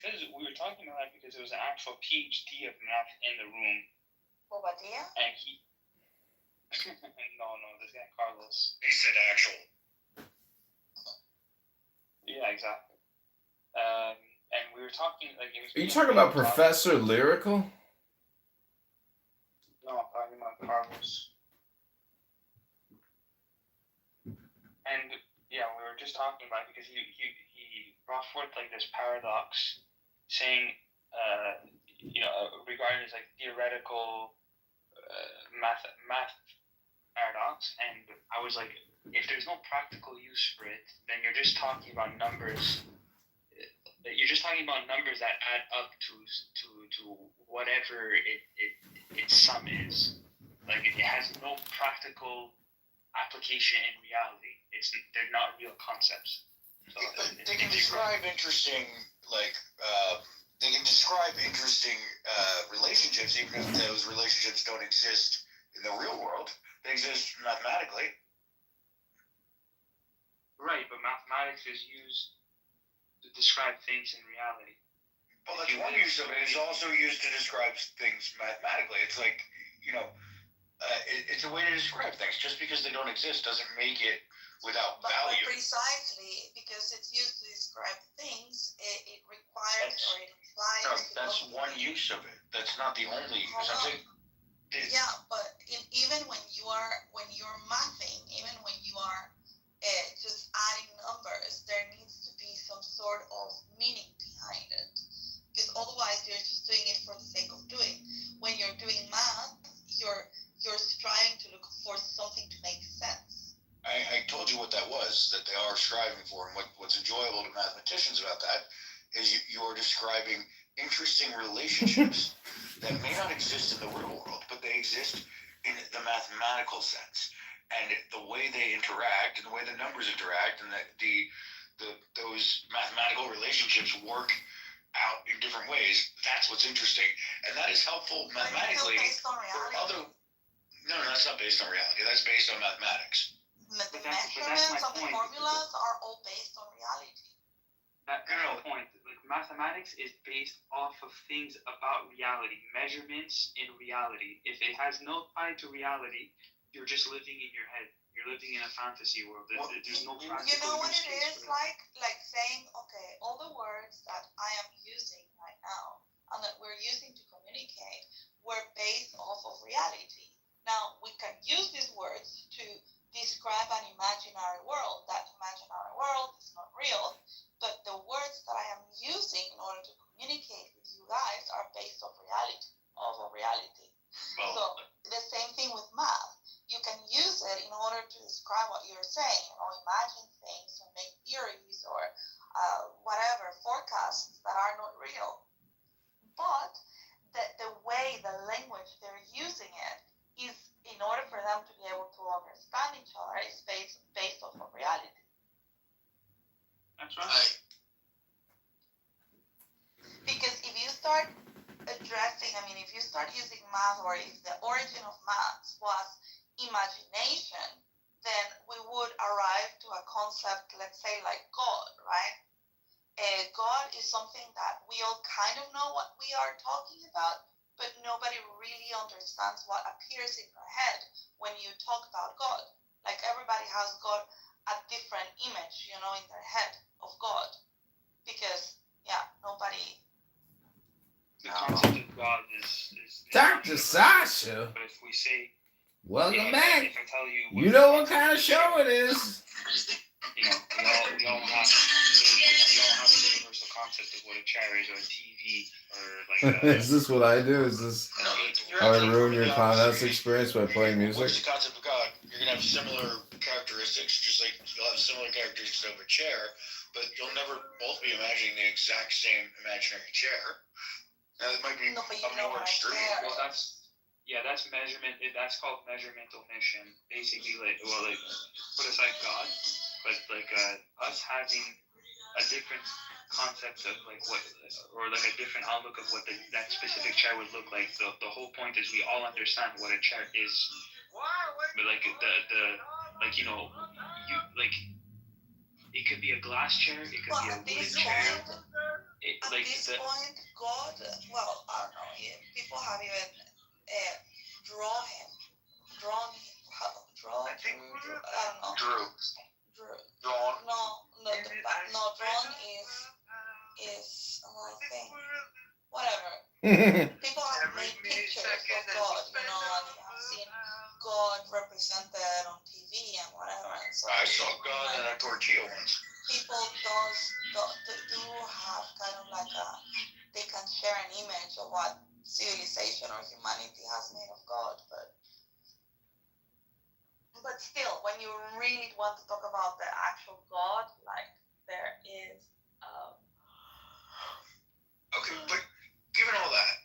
Because we were talking about that because there was an actual PhD of math in the room. Bobadilla? And he... no, this guy Carlos. He said actual. Yeah, exactly. And we were talking, like... It was Are you talking about Professor Lyrical? No, I'm talking about Carlos. And, yeah, we were just talking about it because he brought forth, like, this paradox saying, regarding this, like, theoretical math paradox, and I was like, if there's no practical use for it, then you're just talking about numbers. You're just talking about numbers that add up to whatever its sum is. Like, it has no practical application in reality. They're not real concepts. So they can describe interesting, relationships, even if those relationships don't exist in the real world. They exist mathematically. Right, but mathematics is used to describe things in reality. Well, that's one use of it. It's also used to describe things mathematically. It's like, it's a way to describe things. Just because they don't exist doesn't make it without value. But precisely because it's used to describe things, it requires or it implies... No, that's one use of it. That's not the only use. Yeah, but even when you're mathing, even when you are just adding numbers, there needs to be some sort of meaning behind it. Because otherwise, you're just doing it for the sake of doing. When you're doing math, you're striving to look for something to make sense. I told you what that was, that they are striving for, and what's enjoyable to mathematicians about that is you're describing interesting relationships that may not exist in the real world, but they exist in the mathematical sense. And the way they interact, and the way the numbers interact, and that those mathematical relationships work out in different ways, that's what's interesting. And that is helpful mathematically. Based on reality. No, that's not based on reality. That's based on mathematics. The measurements of the formulas are all based on reality. That's my point. Like, mathematics is based off of things about reality, measurements in reality. If it has no tie to reality, you're just living in your head. You're living in a fantasy world. There's no practical use. You know what it is? Like saying, okay, all the words that I am using right now and that we're using to communicate were based off of reality. Now, we can use these words to describe an imaginary world. That imaginary world is not real, but the words that I am using in order to communicate with you guys are based off reality. Well, so the same thing with math. You can use it in order to describe what you're saying, or imagine things, or make theories, or whatever, forecasts that are not real. But the way, the language they're using it is, in order for them to be able to understand each other, is based off of reality. That's right. Because if you start if you start using math, or if the origin of math was imagination, then we would arrive to a concept, let's say, like God, right? God is something that we all kind of know what we are talking about, but nobody really understands what appears in your head when you talk about God. Like, everybody has got a different image, in their head of God. Because, nobody... The concept of God is Dr. Sasha! But if we say... Welcome back! If I tell you... You know what kind of show it is. We all have a universal concept of what a chair is, or a TV, or like... Is this what I do? Is this how I ruin your Congress experience by playing music? What's the concept of God? You're going to have similar characteristics, just like you'll have similar characteristics of a chair, but you'll never both be imagining the exact same imaginary chair. Now, it might be a more extreme. Well, that's measurement. That's called measurement omission. Basically, put aside God, but us having a different concept of a different outlook of what that specific chair would look like. So the whole point is we all understand what a chair is. But it could be a glass chair, it could be a wooden chair. At like this the, point, God, well, I don't know. People have even drawn him. I don't know. Drew. Drawn. No, drawn is another thing. Whatever. People have made pictures of God, and you have seen God represented on TV and whatever. And so I saw God in a tortilla once. people do have kind of like they can share an image of what civilization or humanity has made of God, but still, when you really want to talk about the actual God, like there is. Okay, but given all that,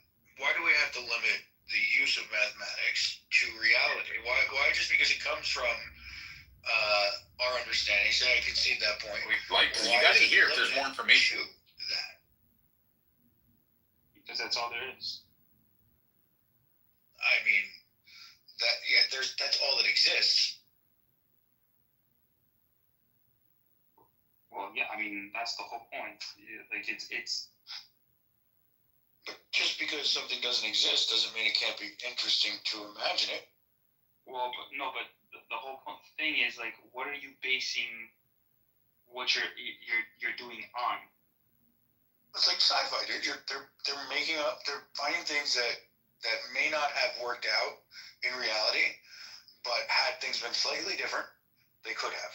why do we have to limit the use of mathematics to reality? Why just because it comes from our understanding? So I concede that point. You got to hear if there's more information. That. because that's all there is. I mean, that's all that exists. Well, yeah, I mean that's the whole point. Like it's. But just because something doesn't exist doesn't mean it can't be interesting to imagine it. Well, but the whole thing is like, what are you basing what you're doing on? It's like sci-fi, dude. They're making up. They're finding things that may not have worked out in reality, but had things been slightly different, they could have.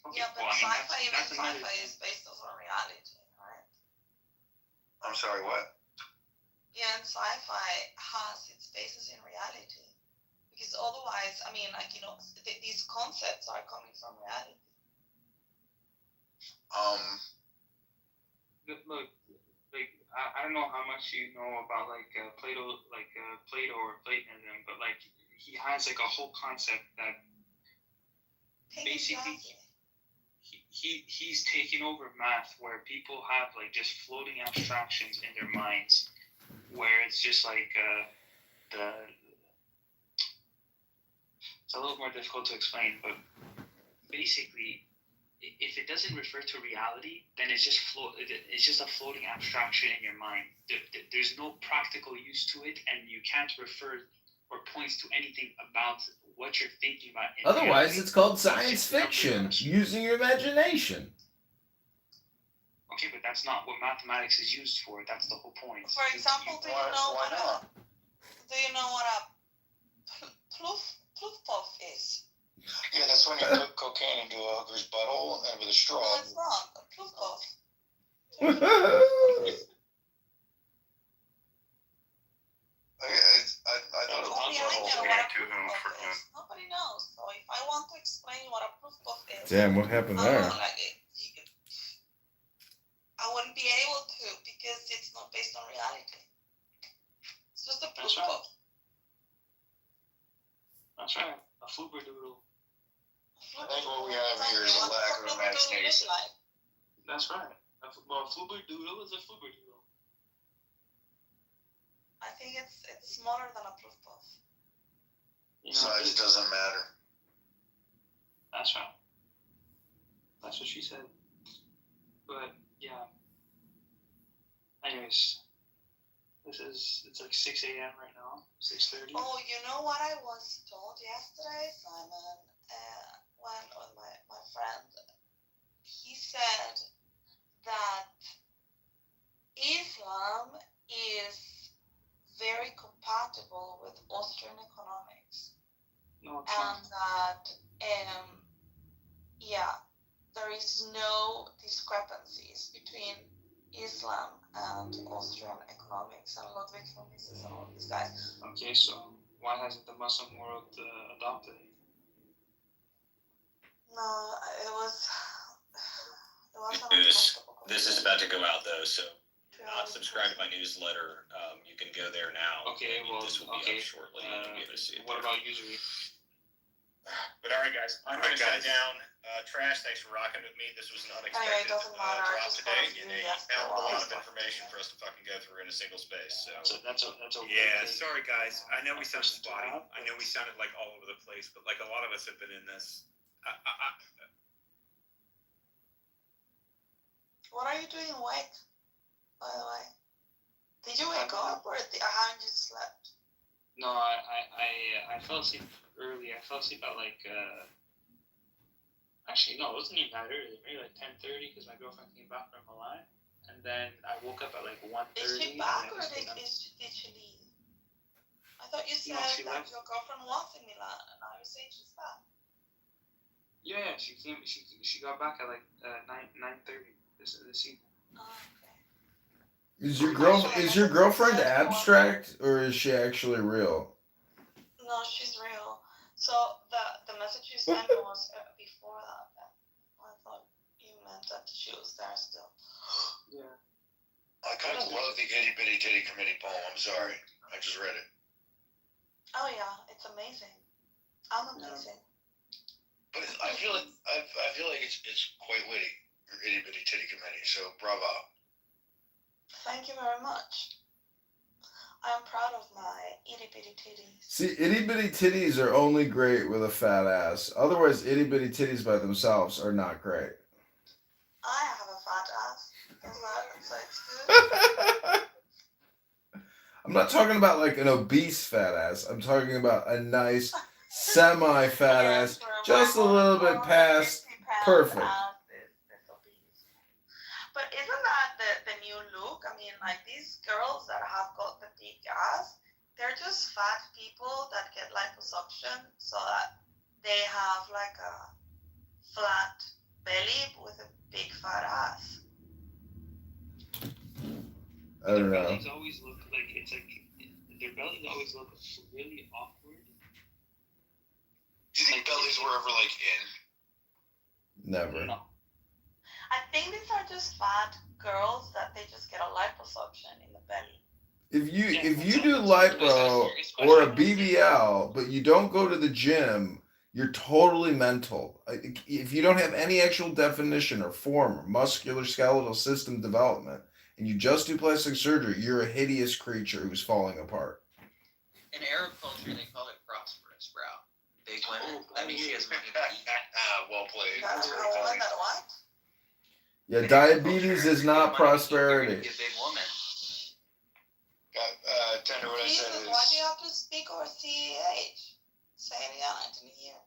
Okay, Yeah, but well, I mean, sci-fi is based off on reality, right? I'm sorry, what? Yeah, and sci-fi has its basis in reality. Because otherwise, I mean, like, these concepts are coming from reality. Look, like I don't know how much you know about Plato or Platonism, but like he has like a whole concept that basically he's taken over math, where people have like just floating abstractions in their minds, where it's just like it's a little more difficult to explain, but basically, if it doesn't refer to reality, then it's just a floating abstraction in your mind. There's no practical use to it, and you can't refer or point to anything about what you're thinking about. Otherwise, it's called science fiction, using your imagination. Okay, but that's not what mathematics is used for. That's the whole point. For example, do you know what a ploof is? Yeah, that's when you put cocaine into a hooker's butthole and with a straw. No, it's not. A ploof. I thought it was a butthole. Nobody knows. So if I want to explain what a ploof is, Damn, what happened there? I wouldn't be able to because it's not based on reality. It's just a ploof. That's right. A flooberdoodle. I think what we have here is a lack of imagination. That's right. A flooberdoodle is a flooberdoodle. I think it's smaller than a ploof. Size doesn't matter. That's right. That's what she said. But yeah. Anyways, it's like 6 a.m. right now. 6:30. Oh, you know what I was told yesterday, Simon? When my friend, he said that Islam is very compatible with Austrian economics. No, it's And not. that, there is no discrepancies between Islam and Austrian economics and Ludwig von Mises and all these guys. Okay, so why hasn't the Muslim world adopted it? No, it was This is about to go out though, so not subscribe to my newsletter. You can go there now. Okay, well, this will be up shortly. You can be able to see it. What about usury? But all right, guys, I'm going to shut it down. Trash, thanks for rocking with me. This was an unexpected drop today. You found a lot of information for us to fucking go through in a single space. So That's okay. Yeah, sorry guys. I know we sounded spotty. I know we sounded like all over the place, but like a lot of us have been in this. What are you doing awake? wake up or haven't you slept? No, I fell asleep early. I fell asleep at like actually no, it wasn't even that early. Maybe like 10:30 because my girlfriend came back from Milan, and then I woke up at like 1:30. Is she back or did she leave? I thought you said that left. Your girlfriend was in Milan, and now you're saying she's back. Yeah, she came. She got back at like 9:30 this evening. Oh, okay. Is your girlfriend abstract or is she actually real? No, she's real. So the message you sent was before that. I thought you meant that she was there still. Yeah. I kind of love the Itty Bitty Titty Committee poem. I'm sorry, I just read it. Oh yeah, it's amazing. I'm amazing. But I feel like it's quite witty. Your Itty Bitty Titty Committee. So bravo. Thank you very much. I am proud of my itty bitty titties. See, itty bitty titties are only great with a fat ass. Otherwise, itty bitty titties by themselves are not great. I have a fat ass. So it's good. I'm not talking about like an obese fat ass. I'm talking about a nice semi-fat ass, just a little bit past perfect. But isn't that the new look? I mean, like these girls that have got the big ass, they're just fat people that get liposuction so that they have like a flat belly with a big fat ass. I don't know. Their bellies always look like their bellies always look really awkward. Do you think bellies were ever like in? Never. No. I think these are just fat girls that they just get a liposuction in the belly. If you do lipo or a BBL, but you don't go to the gym, you're totally mental. If you don't have any actual definition or form or muscular skeletal system development, and you just do plastic surgery, you're a hideous creature who's falling apart. In Arab culture, they call it prosperous, bro. Big women. That means she has money to eat. Well played. That's a woman that what? Yeah, diabetes is not prosperity. Be a big woman. Tender, what I Jesus, said is... why do you have to speak over CEH? Say it again, I didn't hear.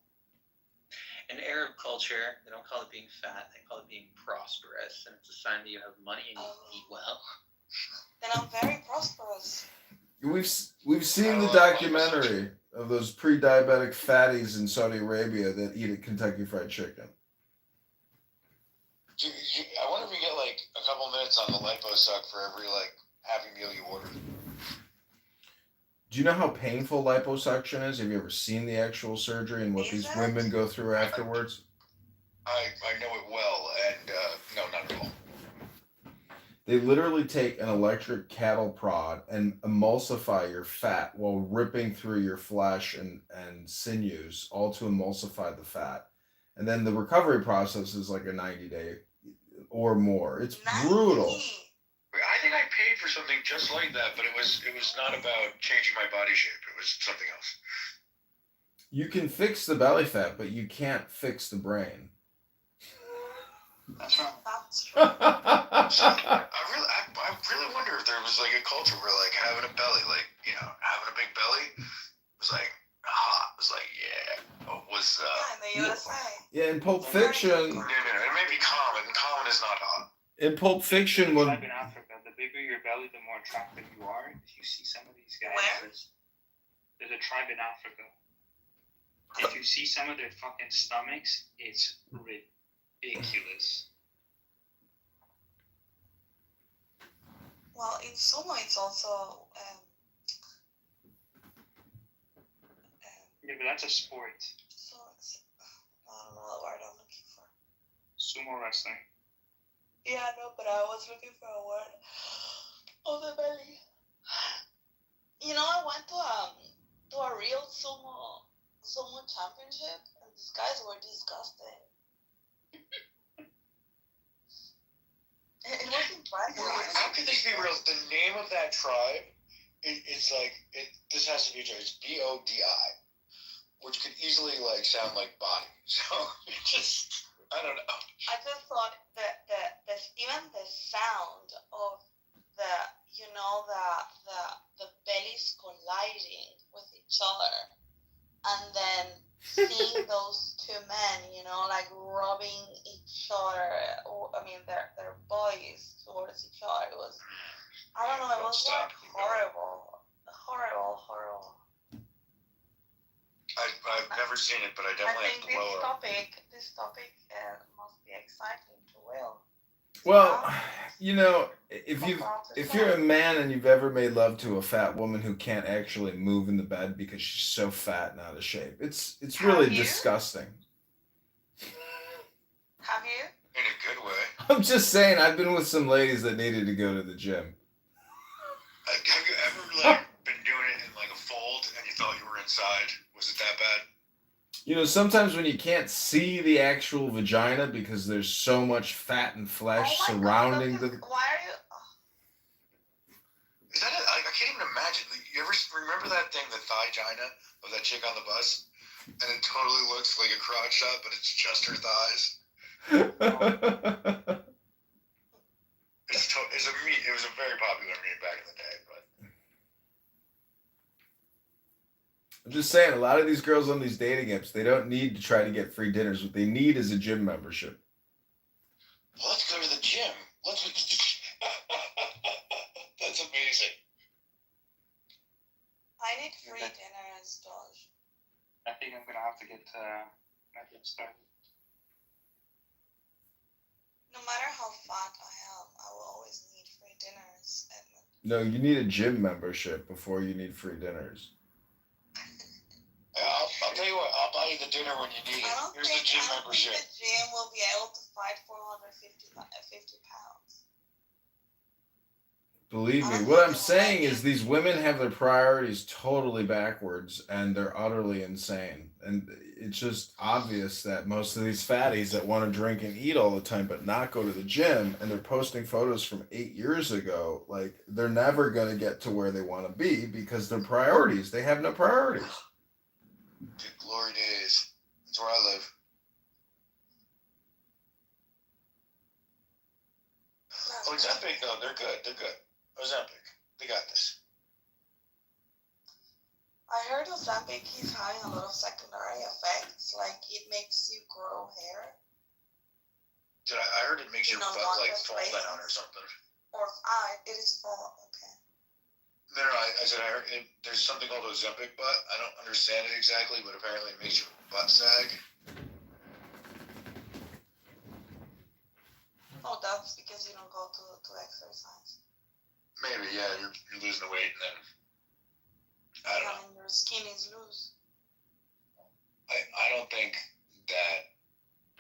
In Arab culture, they don't call it being fat, they call it being prosperous. And it's a sign that you have money and you eat well. Then I'm very prosperous. We've seen the documentary of those pre-diabetic fatties in Saudi Arabia that eat at Kentucky Fried Chicken. I wonder if you get like a couple minutes on the liposuck for every like Happy Meal you order. Do you know how painful liposuction is? Have you ever seen the actual surgery and what these women go through afterwards? I know it well, and no, not at all. They literally take an electric cattle prod and emulsify your fat while ripping through your flesh and sinews, all to emulsify the fat. And then the recovery process is like a 90-day or more. It's brutal. I think I paid for something just like that, but it was not about changing my body shape. It was something else. You can fix the belly fat, but you can't fix the brain. That's right. I really wonder if there was like a culture where like having a belly, like, you know, having a big belly was like hot. It was like, yeah. In the USA. Yeah, in Pulp Fiction. No, it may be common. Common is not hot. In Pulp Fiction, when in Africa, the bigger your belly, the more attractive you are. If you see some of these guys, Where? There's a tribe in Africa. If you see some of their fucking stomachs, it's ridiculous. Well, in sumo, it's also Yeah, but that's a sport. so it's, I don't know the word I'm looking for. Sumo wrestling. Yeah, no, but I was looking for a word on the belly. You know, I went to a real sumo championship, and these guys were disgusting. It was impressive. How can this be real? The name of that tribe, it's like, this has to be a joke. It's BODI, which could easily like sound like body. So it just, I don't know. I just thought that even the sound of the, you know, the fighting with each other, and then seeing those two men, like rubbing each other, their bodies towards each other. It was, I don't know, it was like horrible. I've never seen it, but I I definitely think have to blow up. this topic must be exciting to Will. Well, if you're a man and you've ever made love to a fat woman who can't actually move in the bed because she's so fat and out of shape, it's really disgusting. Have you? In a good way. I'm just saying, I've been with some ladies that needed to go to the gym. Have you ever been doing it in like a fold and you thought you were inside? Was it that bad? Sometimes when you can't see the actual vagina because there's so much fat and flesh surrounding the. Why are you? Is that I can't even imagine. You ever remember that thing, the thigh-gina of that chick on the bus? And it totally looks like a crotch shot, but it's just her thighs. It was a very popular meme back in the day, but. I'm just saying, a lot of these girls on these dating apps, they don't need to try to get free dinners. What they need is a gym membership. Well, let's go to the gym. That's amazing. I need free dinners, Josh. I think I'm gonna have to get my gym started. No matter how fat I am, I will always need free dinners. No, you need a gym membership before you need free dinners. I'll tell you what, I'll buy you the dinner when you need it. Here's the gym membership. I don't think the gym will be able to fight 450 pounds. Believe me, what I'm saying is these women have their priorities totally backwards and they're utterly insane. And it's just obvious that most of these fatties that want to drink and eat all the time but not go to the gym, and they're posting photos from 8 years ago, like they're never going to get to where they want to be because their priorities, they have no priorities. Good glory days. That's where I live. Ozempic, though, they're good. Ozempic, they got this. I heard Ozempic is having a lot of secondary effects, like it makes you grow hair. I heard it makes your butt fall down or something. It is fall. Okay. No, I said I heard there's something called Ozempic butt. I don't understand it exactly, but apparently it makes your butt sag. Oh, that's because you don't go to exercise. Maybe, yeah, you're losing the weight and then I don't know. And your skin is loose. I don't think that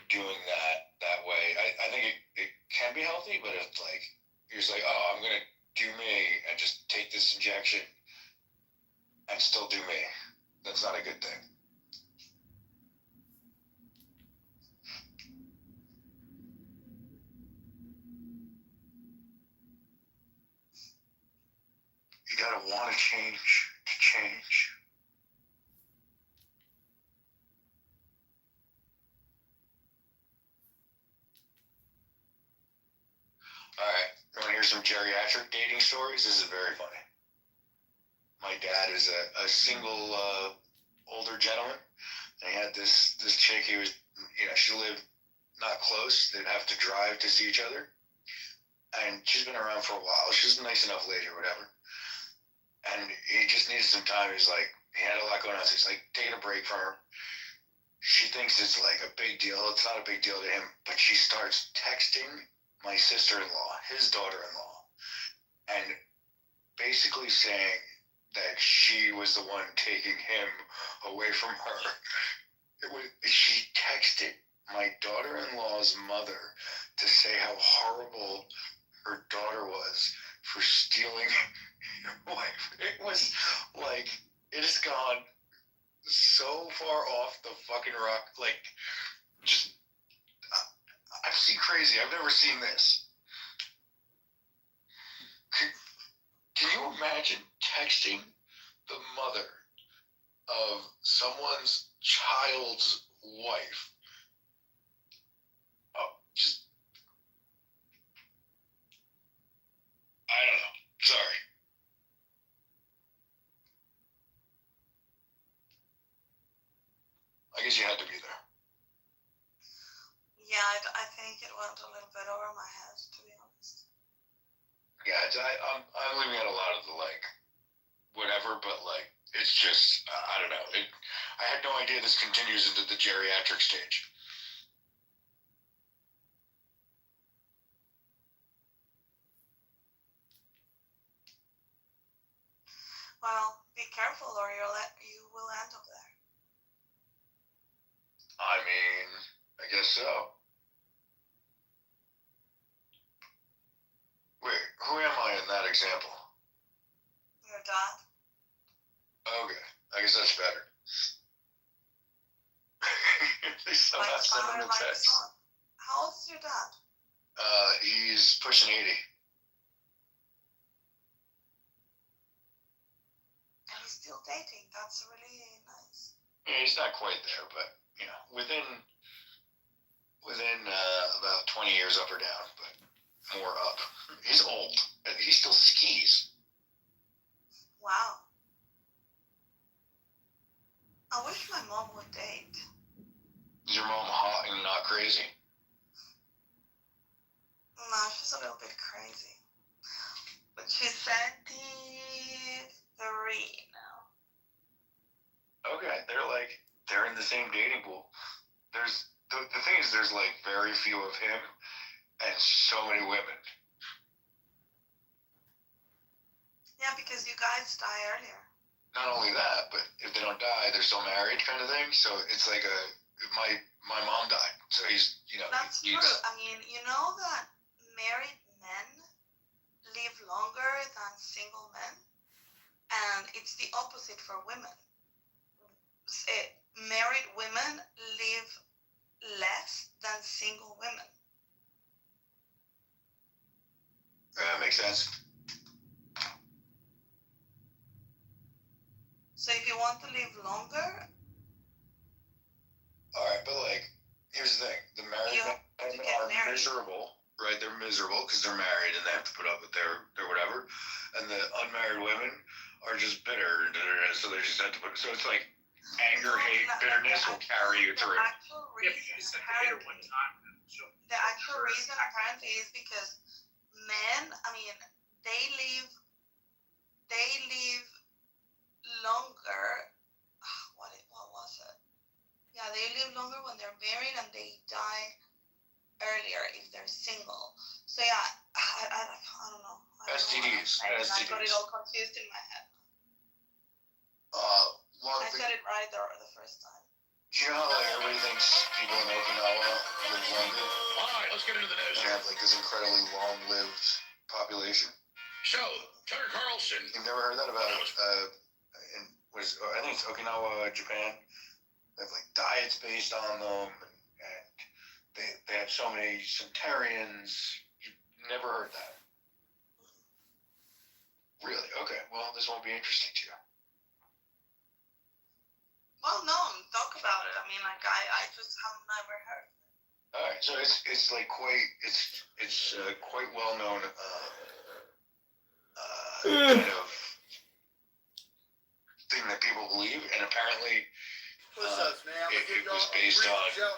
doing that way. I think it can be healthy, but it's like you're just like, oh, I'm gonna do me and just take this injection and still do me. That's not a good thing. You gotta want to change to change. All right, you want to hear some geriatric dating stories? This is very funny. My dad is a single older gentleman, and he had this chick. He was, she lived not close. They'd have to drive to see each other, and she's been around for a while. She's a nice enough lady or whatever, and he just needed some time. He's like, he had a lot going on, so he's like taking a break from her. She thinks it's like a big deal. It's not a big deal to him, but she starts texting my sister-in-law, his daughter-in-law, and basically saying that she was the one taking him away from her. She texted my daughter-in-law's mother to say how horrible her daughter was for stealing your wife. It was like, it has gone so far off the fucking rock, like, just, I see crazy. I've never seen this. Can you imagine texting the mother of someone's child's wife? Oh, just, I don't know. Sorry. guess you had to be there. Yeah, I think it went a little bit over my head, to be honest. Yeah, I'm leaving out a lot of the like, whatever, but like, it's just I don't know. I had no idea this continues into the geriatric stage. Well, be careful or you will end up there. I mean, I guess so. Wait, who am I in that example? Your dad? Okay, I guess that's better. They still Like not sending father, the like text. son. How old's your dad? He's pushing 80. And he's still dating. That's really nice. Yeah, he's not quite there, but you know, within about 20 years up or down, but more up. He's old. He still skis. Wow. I wish my mom would date. Is your mom hot and not crazy? No, she's a little bit crazy. But she's 73 now. Okay, they're in the same dating pool. There's the thing is there's like very few of him and so many women. Yeah, because you guys die earlier. Not only that, but if they don't die, they're still married, kind of thing. So it's like my mom died, so he's That's true. I mean, you know that married men live longer than single men, and it's the opposite for women. Married women live less than single women. That makes sense. So if you want to live longer, All right, but like, here's the thing: the married you have to men get are married. miserable, right? They're miserable because they're married and they have to put up with their whatever, and the unmarried women are just bitter, so they just have to put. So it's like anger, hate, bitterness will carry you through. The actual Yeah, reason, because you said to hate her one time. the actual reason apparently is because men, I mean, they live longer. What was it? Yeah, they live longer when they're married and they die earlier if they're single. So yeah, I don't know. STDs. I got it all confused in my head. I said it right the first time. Do you know how like everybody thinks people in Okinawa live longer? All right, let's get into the news. They have like this incredibly long-lived population. So, Tucker Carlson. You've never heard that about I think it's Okinawa, Japan. They have like diets based on them, and they have so many centenarians. You've never heard that. Really? Okay. Well, this won't be interesting to you. Well, no, talk about it. I mean, like I just have never heard. All right. So it's like quite quite well known kind of thing that people believe, and apparently it was based on a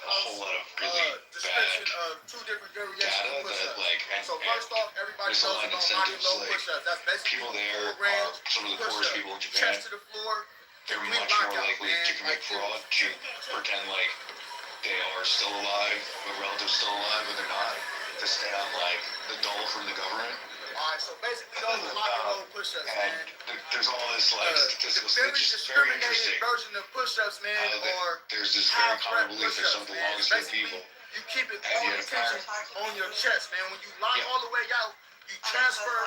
whole lot of really bad data that like and misaligned incentives. Like people there are some of the poorest people in Japan. They're much more likely to commit fraud, to pretend like they are still alive, a relative still alive, but they're not, to stay on like the dole from the government. Alright, so basically those are lock and roll push-ups, and man. there's all this like statistical The very stuff, just very discriminated interesting. version of push-ups, man, or there's this very common half-rep belief that some push-ups, of the man. longest lived Basically, people you keep it have all yet the tension apparent. on your chest, man. When you lock all the way out, you transfer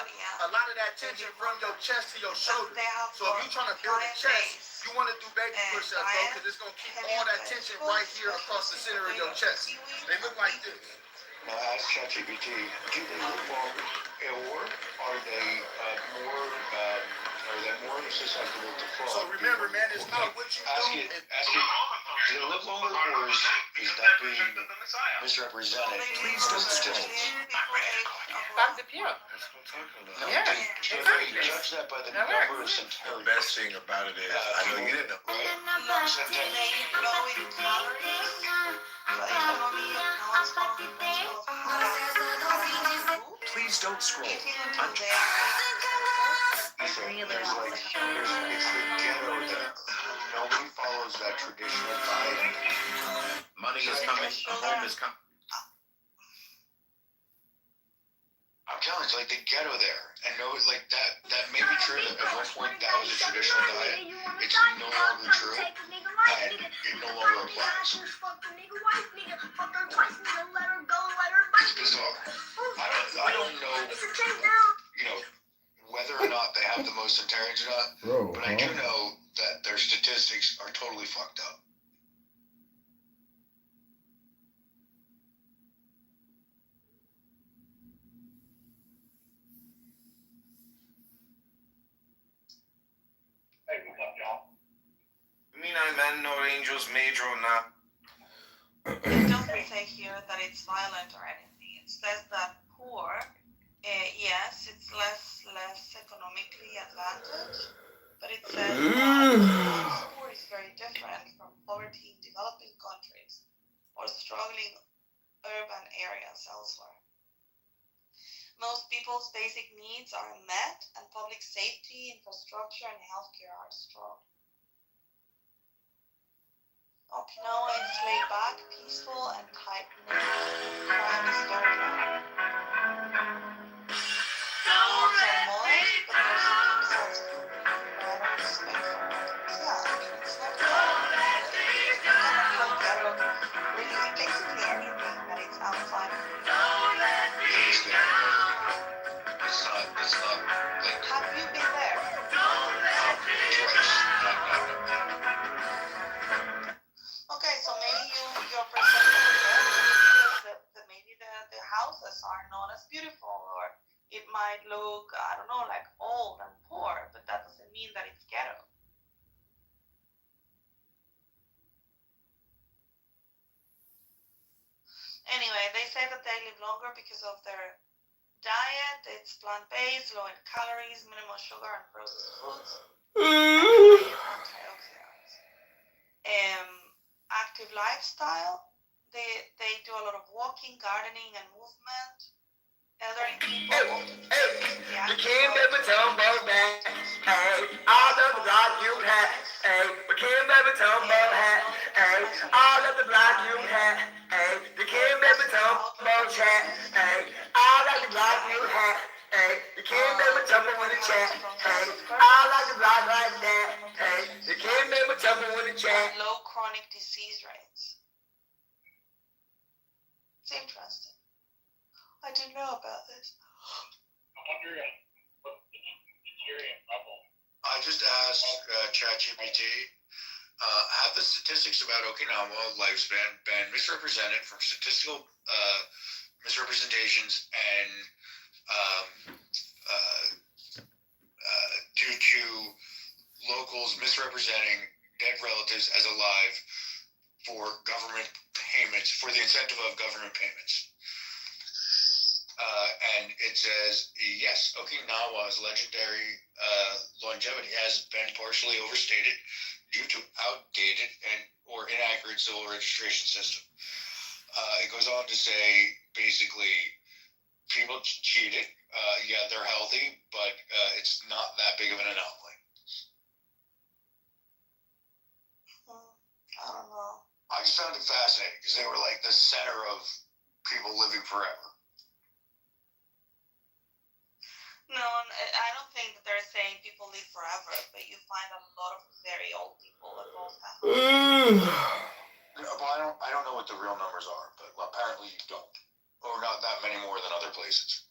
a lot of that tension from your chest to your shoulder. So if you're trying to build a chest, you want to do baby push-ups, bro, because it's going to keep all that tension right here across the center of your chest. They look like this. Now ask ChatGPT, do they live longer, or are they more susceptible to fraud? So remember, man, it's not what you Ask do. it, do they live longer, or is that being misrepresented? Please don't statistics. Dr. Pio. No, Yeah, Jeff, exactly. Jeff judge that by the All right. number of The centurions. best thing about it is, I know you didn't know. Look, they go in calories, so economy accounts for how much food Please don't scroll. eating until they are There's like, it's the ghetto that nobody follows that traditional diet. Money is coming. A home is coming. I'm telling you, it's like the ghetto there. And no, like that may be true that at one point that was a traditional diet. It's no longer true, and it no longer applies. It's bizarre. I don't know, you know, whether or not they have the most centurions or not, Bro, but I do know that their statistics are totally fucked up. Me not man no angels major or not. It doesn't say here that it's violent or anything. It says that poor, yes, it's less economically advantaged, but it says that poor is very different from poverty in developing countries or struggling urban areas elsewhere. Most people's basic needs are met, and public safety, infrastructure, and healthcare are strong. Okinawa is laid back, peaceful, and tight-knit. Crime is very low. Roads are modest, but there's a deep sense of community pride and respect for others. Yeah, I mean, it's not bad. You cannot look at it really basically anything that is outside of you. It's not like Have you been there? twice. Okay, so maybe your perception is different because maybe the houses are not as beautiful, or it might look, I don't know, like old and poor, but that doesn't mean that it's ghetto. Anyway, they say that they live longer because of their diet. It's plant-based, low in calories, minimal sugar and processed foods, and antioxidants. Active lifestyle. They do a lot of walking, gardening, and movement. Elderly people often You can't never tell about that. Hey, all of the block you had. Hey, you can't never tell about that. Hey, all of the block you had. Hey, you can't never tell about chat. Hey, all of the block you had. Hey, you can't never tell me when to chat. Hey, all of the block like that. Hey, you can't never tell me when to chat. Low chronic disease rates. It's interesting. I didn't know about this. I just asked ChatGPT, have the statistics about Okinawa lifespan been misrepresented from statistical misrepresentations and due to locals misrepresenting dead relatives as alive for government payments, for the incentive of government payments. And it says, yes, Okinawa's legendary longevity has been partially overstated due to outdated or inaccurate civil registration system. It goes on to say, basically, people cheated. Yeah, they're healthy, but it's not that big of an anomaly. I don't know. I just found it fascinating because they were like the center of people living forever. No, I don't think that they're saying people live forever, but you find a lot of very old people that both have. Well, I don't know what the real numbers are, but apparently you don't, or not that many more than other places.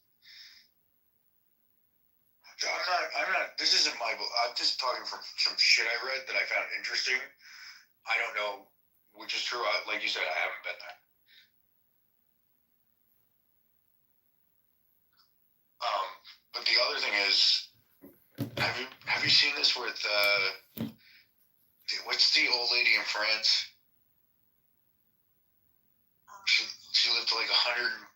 I'm not. This isn't my book. I'm just talking from some shit I read that I found interesting. I don't know which is true. Like you said, I haven't been there. But the other thing is, have you seen this with what's the old lady in France? She lived to like 122.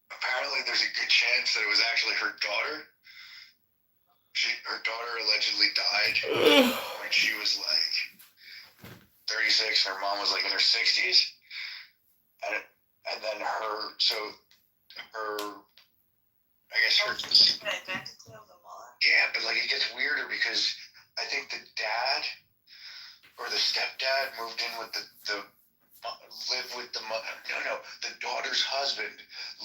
Apparently, there's a good chance that it was actually her daughter her daughter allegedly died when she was like 36. Her mom was like in her 60s, and then her identity of the mother. yeah, but like it gets weirder because I think the dad or the stepdad moved in with the lived with the mother. No, the daughter's husband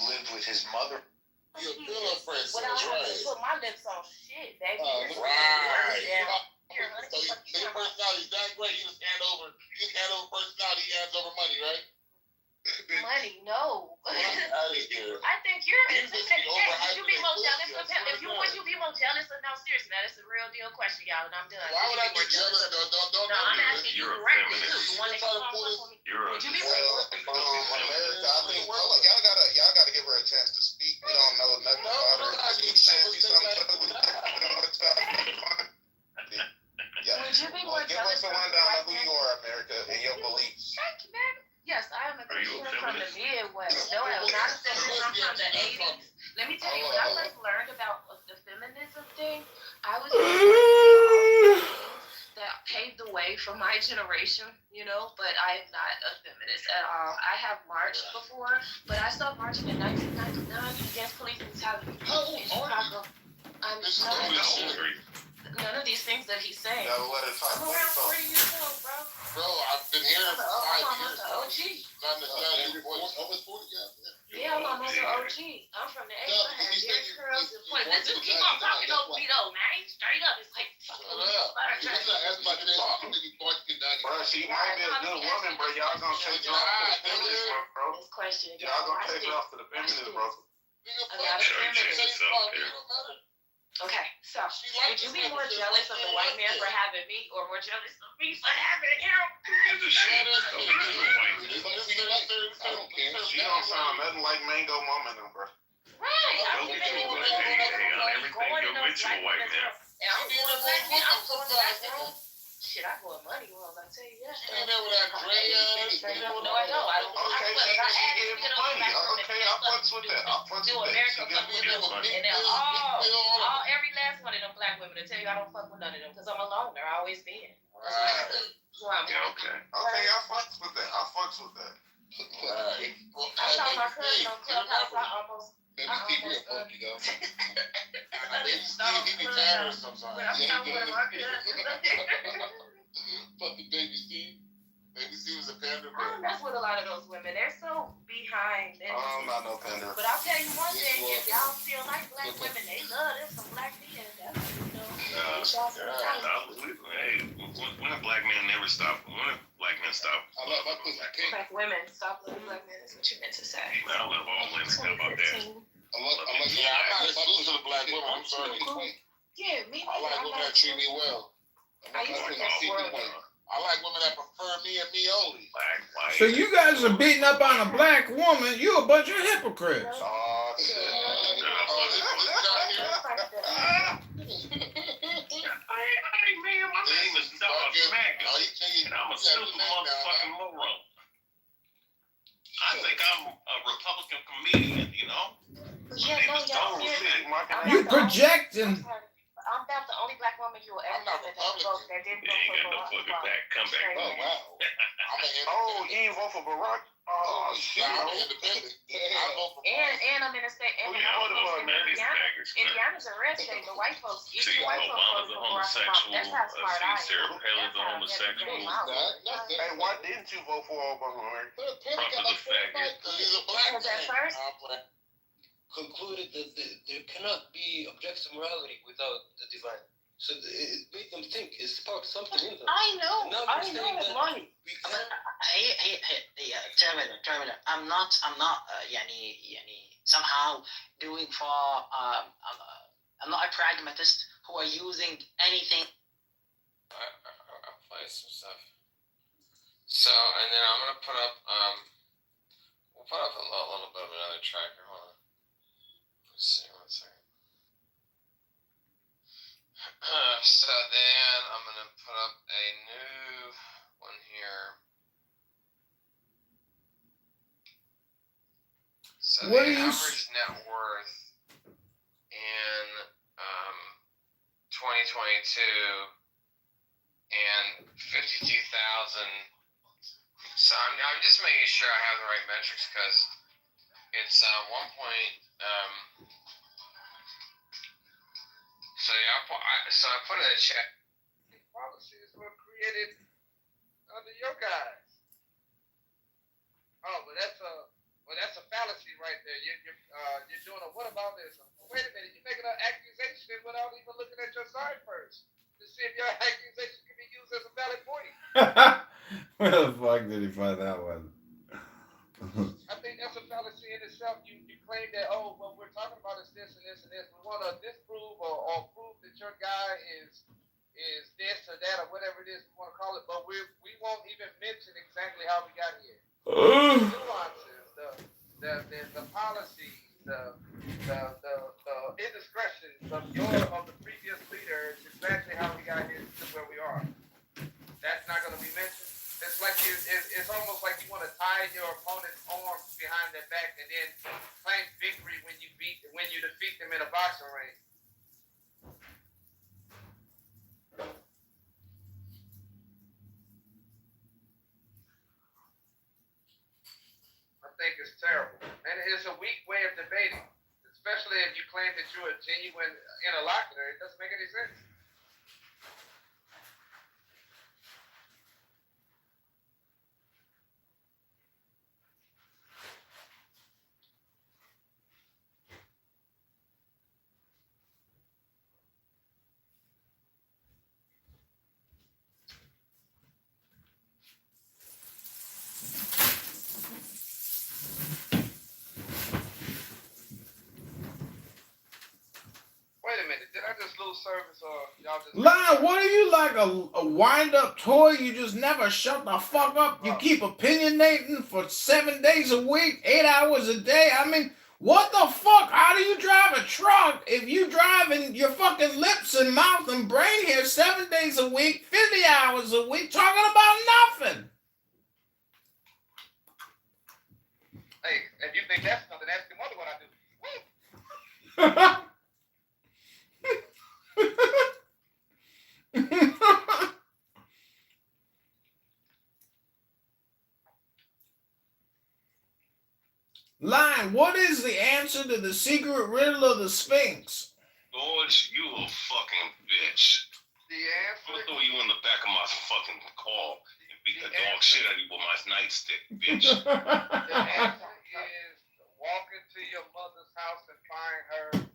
lived with his mother. Your girlfriend says, Well, I have to right. put my lips on shit, baby. Right. Yeah. So your personality is that great. You just hand over personality, he hands over money, right? Money, no. Out of here. I think you're. You just be Would you be more jealous overhyping of him? it. Would you be more jealous of? No, seriously, that's a real deal question, y'all, and I'm done. Why would I be jealous? Don't No, I'm asking you You're a directly. feminist. You want to talk? You're a Would you be America, I think y'all gotta give her a chance to speak. We don't know nothing about her. She said something. Would you be more Give us jealous a rundown of who you are, America, and your beliefs. Thank you, baby. Yes, I am a Are you a Christian from the feminist? Midwest. No, I'm not a feminist. I'm from the 80s. Let me tell you, when I first learned about the feminism thing, I was that paved the way for my generation, you know, but I am not a feminist at all. I have marched before, but I stopped marching in 1999 against police brutality in Chicago. I'm none of these things that he's saying. Gotta let her talk. I'm around 40 years old, bro. Bro, I've been here for 5 years. I'm OG. Almost 40, Yeah, I'm almost an OG. I'm from the 80s. I had hair curls and points. Let's just keep on talking over me though, man. Straight up. It's like, Bro, she might be a good woman, bro. Y'all gonna take her off to the feminist, bro. this question again. Y'all gonna take her off to the feminist, bro. Okay, so would you be more jealous of the white man for having me, or more jealous of me for having him? She don't sound nothing like Mango Mama, no, bro. Right. I'm giving you on everything you're with your white man. And I'm going black men. I'm going black men. Shit, I go money ones. I tell you that. No, I don't. I don't. Okay, she gave me money. Okay, I fucks with that. Do America fuck with them? And they're all every last one of them black women to tell you I don't fuck with none of them because I'm a loner. I always been. Okay. Okay, I fucks with that. Right. I saw my cousin on Clubhouse. I almost. Maybe Steve real funky though. Maybe Steve, he be tired sometimes. Yeah, he does. Fucking baby Steve. Baby Steve was a panda I don't mess with a lot of those women. They're so behind. I'm not no panda. But I'll tell you one thing: if y'all feel like black women, they love them some black men. That's Hey, when a black man never stop, when a black man stop. I love my pussy pink. Black women stop loving black men. Is what you meant to say. I love all women. How about that? I'm not exclusive to black women. I'm sorry. Yeah, me. I like women that treat me well. I used to think I like women that prefer me and me only. So you guys are beating up on a black woman. You a bunch of hypocrites. Oh, shit. Hey, man, my name is Dog Smack, and I'm a super motherfucking moron. I think I'm a Republican comedian, you know? Yeah, no, y'all. You projecting. I'm about the only black woman you will ever meet that didn't vote for Barack. Come back. Oh, wow. You ain't vote for Barack? Oh, shit. I'm independent. And I'm in a state. And Indiana's a red state. The white folks, even white folks voted for Barack Obama. That's how smart I am. Sarah Palin's a homosexual. Hey, why didn't you vote for Obama? Trump is a faggot. He's a black man. Was that first? Concluded that there cannot be objective morality without the divine. So it made them think it sparked something in them. I know. Money. Terminator. I'm not somehow doing for I'm not a pragmatist who are using anything. I'll play some stuff. So and then I'm gonna put up we'll put up a little bit of another track. Hold on. Let's see, 1 second. So then I'm gonna put up a new one here. So What the are you average net worth in 2021 2022 and 52,000. So I'm just making sure I have the right metrics because it's 1 point. So yeah, I put in a chat. These policies were created under your guys. Oh, but that's a fallacy right there. You're doing a whataboutism. Wait a minute, you're making an accusation without even looking at your side first to see if your accusation can be used as a valid point. Where the fuck did he find that one? I think that's a fallacy in itself. You claim that, oh, what we're talking about is this and this and this. We want to disprove or prove that your guy is this or that or whatever it is we want to call it, but we won't even mention exactly how we got here. The nuances, the policies, the indiscretions of the previous leader is exactly how we got here to where we are. That's not going to be mentioned. It's like it's almost like you want to tie your opponent's arms behind their back and then claim victory when you defeat them in a boxing ring. I think it's terrible, and it's a weak way of debating, especially if you claim that you're a genuine interlocutor. It doesn't make any sense. Wait a minute, did I just lose service or y'all just... Lyle, what are you, like a wind-up toy? You just never shut the fuck up? You keep opinionating for 7 days a week, 8 hours a day? I mean, what the fuck? How do you drive a truck if you driving your fucking lips and mouth and brain here 7 days a week, 50 hours a week, talking about nothing? Hey, if you think that's something, ask your mother what I do. Line, what is the answer to the secret riddle of the Sphinx? George, you a fucking bitch. The I'm gonna answer... throw you in the back of my fucking car and beat the dog shit out of you with my nightstick, bitch. The answer is walk into your mother's house and find her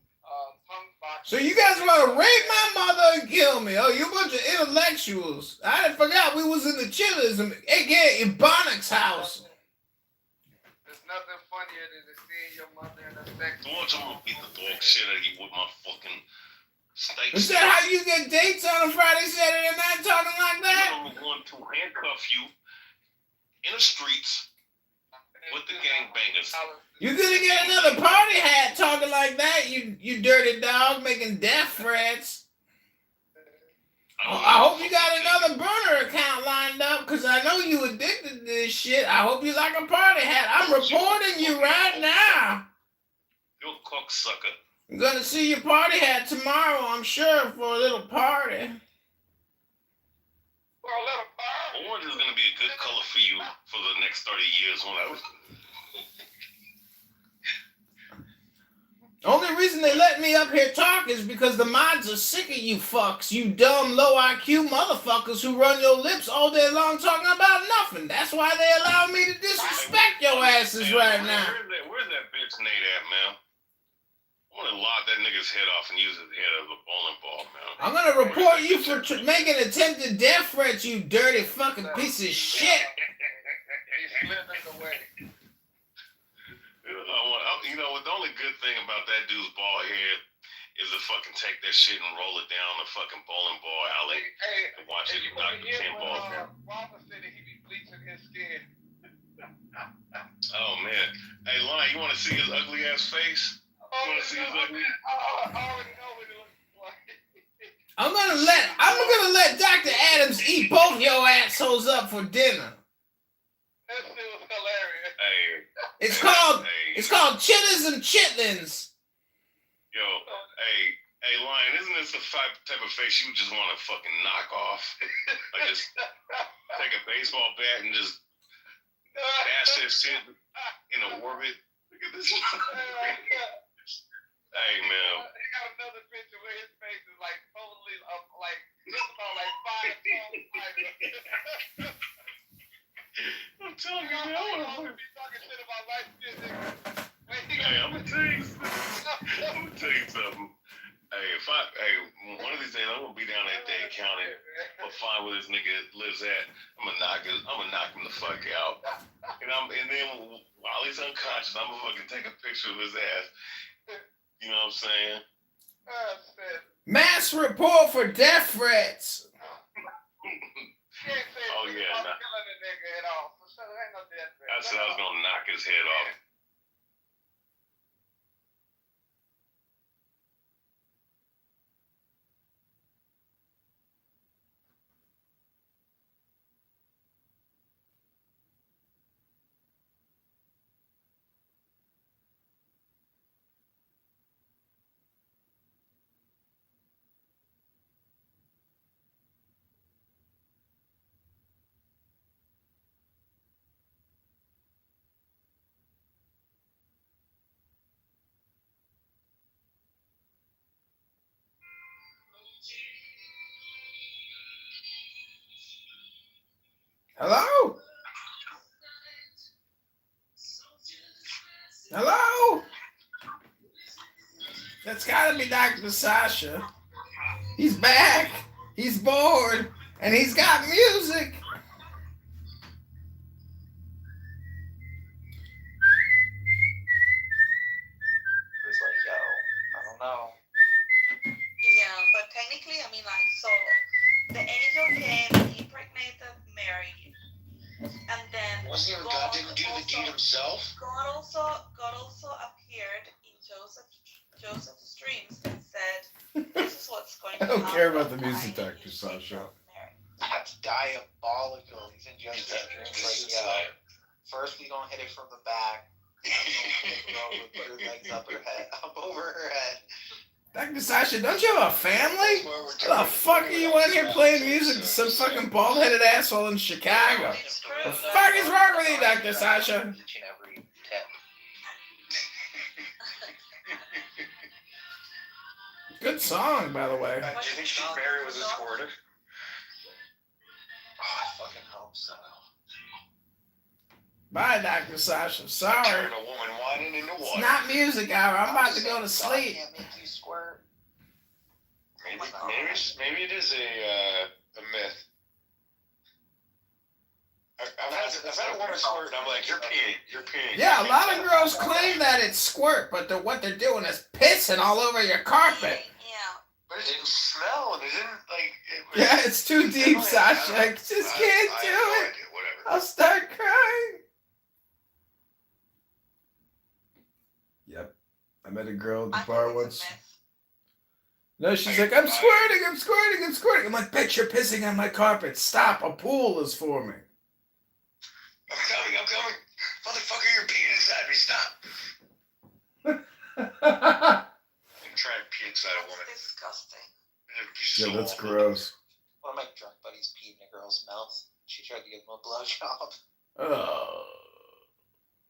tongue box. So you guys want to rape my mother and kill me? Oh, you a bunch of intellectuals. I forgot we was in the Chillers, aka Ebonics house. There's nothing funnier than to see your mother in a sex. George, I'm gonna beat the dog shit out of you with my fucking steak. Is that how you get dates on a Friday, Saturday night talking like that? I'm going to handcuff you in the streets with the gangbangers. You're gonna get another party hat talking like that, you dirty dog, making death threats. I hope you got another burner account lined up, because I know you addicted to this shit. I hope you like a party hat. I'm reporting you right now. You cocksucker. I'm gonna see your party hat tomorrow, I'm sure, for a little party. For a little party? Orange is gonna be a good color for you for the next 30 years when I was... Only reason they let me up here talk is because the mods are sick of you fucks, you dumb, low IQ motherfuckers who run your lips all day long talking about nothing. That's why they allow me to disrespect your asses right now. Where's that bitch Nate at, man? I want to lock that nigga's head off and use his head as a bowling ball, man. I'm gonna report you for making attempted death threats, you dirty fucking piece of shit. He's living away. You know what? The only good thing about that dude's bald head is to fucking take that shit and roll it down the fucking bowling ball alley and watch it knock the 10 balls down. Walter said that he be bleaching his skin. Oh man, hey Lion, you want to see his ugly ass face? You want to see his ugly? I already know what it looks like. I'm gonna let Dr. Adams eat both your assholes up for dinner. That shit was hilarious. Hey, It's called Chitlins and Chitlins. yo, hey, Lion, isn't it That's the type of face you just want to fucking knock off. Like just take a baseball bat and just dash that shit in the orbit. Look at this. Hey man. He got another picture where his face is like totally like just about like 5 pounds. I'm telling you, man. I want to be talking shit about life shit, nigga. Hey, I'm gonna tell you something. Hey, one of these days I'm gonna be down at Dade County, but find where this nigga lives at. I'm gonna knock him the fuck out. And then while he's unconscious, I'm gonna fucking take a picture of his ass. You know what I'm saying? Mass report for death threats. Oh yeah, nah. I said I was gonna knock his head off. Hello? Hello? That's gotta be Dr. Sasha. He's back. He's bored. And he's got music. It's like, yo, I don't know. Yeah, but technically, I mean, like, so the angel came, he impregnated Mary, and then Wasn't even God didn't do the deed himself? God also appeared in Joseph's dreams and said, "This is what's going to I happen." don't care about the music, Dr. Sasha. That's diabolical. He's in Joseph's dreams. Like, yo, first we gonna hit it from the back. Put her legs up over her head. Dr. Sasha, don't you have a family? What the fuck are you in here playing music to some fucking bald-headed asshole in Chicago? The fuck is wrong with you, Dr. Sasha? Each and every tip. Good song, by the way. Do you think Mary was a squirter? Oh, I fucking hope so. Bye, Dr. Sasha. Sorry. Turn a woman whining into It's water. not music hour. I'm about to go to God sleep. can't make you squirt. Maybe it is a myth. I've had a woman squirt, and I'm like, you're peeing. Yeah, a lot of girls claim that it's squirt, but what they're doing is pissing all over your carpet. Yeah. But it didn't smell, and it didn't, like, it was... Yeah, it's too deep, Sasha. I just can't do it. Whatever. I'll start crying. Yep. I met a girl at the bar once. No, she's like, I'm squirting. I'm like, bitch, you're pissing on my carpet. Stop. A pool is forming. I'm coming. Motherfucker, you're peeing inside me. Stop. I'm trying to pee inside a woman. That's disgusting. Yeah, that's gross. One of my drunk buddies peed in a girl's mouth. She tried to give him a blowjob. Oh.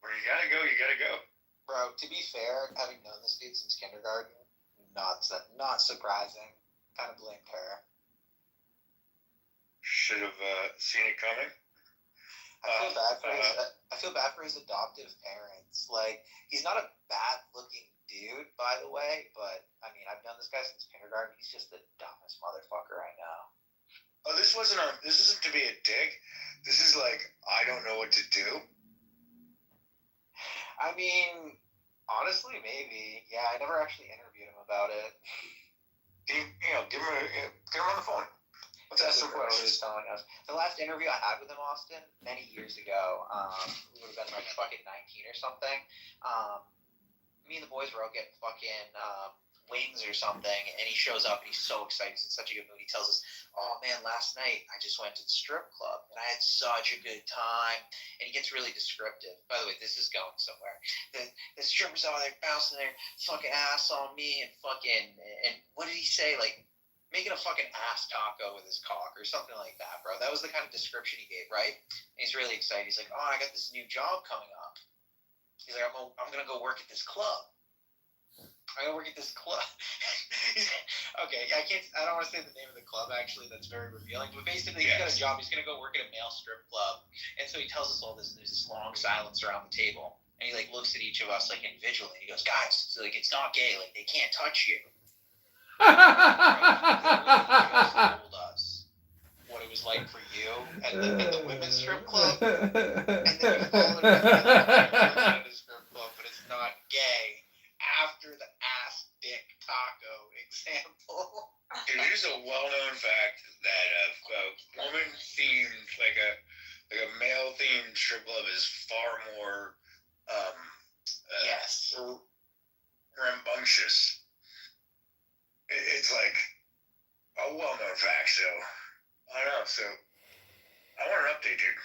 Where you gotta go. Bro, to be fair, having known this dude since kindergarten, not surprising. Kind of blamed her. Should have seen it coming. I feel bad for his adoptive parents. Like, he's not a bad-looking dude, by the way, but I mean, I've known this guy since kindergarten. He's just the dumbest motherfucker I know. Oh, this isn't to be a dick. This is like, I don't know what to do. I mean, honestly, maybe. Yeah, I never actually interviewed him about it. Get him on the phone. Let's ask some questions. The last interview I had with him, Austin, many years ago, we would have been like fucking 19 or something. Me and the boys were out getting fucking wings or something, and he shows up and he's so excited. He's in such a good mood. He tells us, "Oh man, last night I just went to the strip club and I had such a good time." And he gets really descriptive. By the way, this is going somewhere. The strippers out there bouncing their fucking ass on me and what did he say? Like, making a fucking ass taco with his cock or something like that, bro. That was the kind of description he gave, right? And he's really excited. He's like, oh, I got this new job coming up. He's like, I'm gonna go work at this club. I'm gonna work at this club. Okay, I don't want to say the name of the club, actually. That's very revealing. But basically, he's got a job. He's gonna go work at a male strip club. And so he tells us all this, and there's this long silence around the table. And he like looks at each of us like individually, and he goes, guys, so, like, it's not gay, like they can't touch you. He just told us what it was like for you at the women's strip club. And then we followed at the strip club, but it's not gay. After the ass dick taco example. Dude, here's a well-known fact that a woman-themed, like a male-themed strip club is far more Yes. rambunctious. It's like a well-known fact, so I don't know. So I want an update, dude.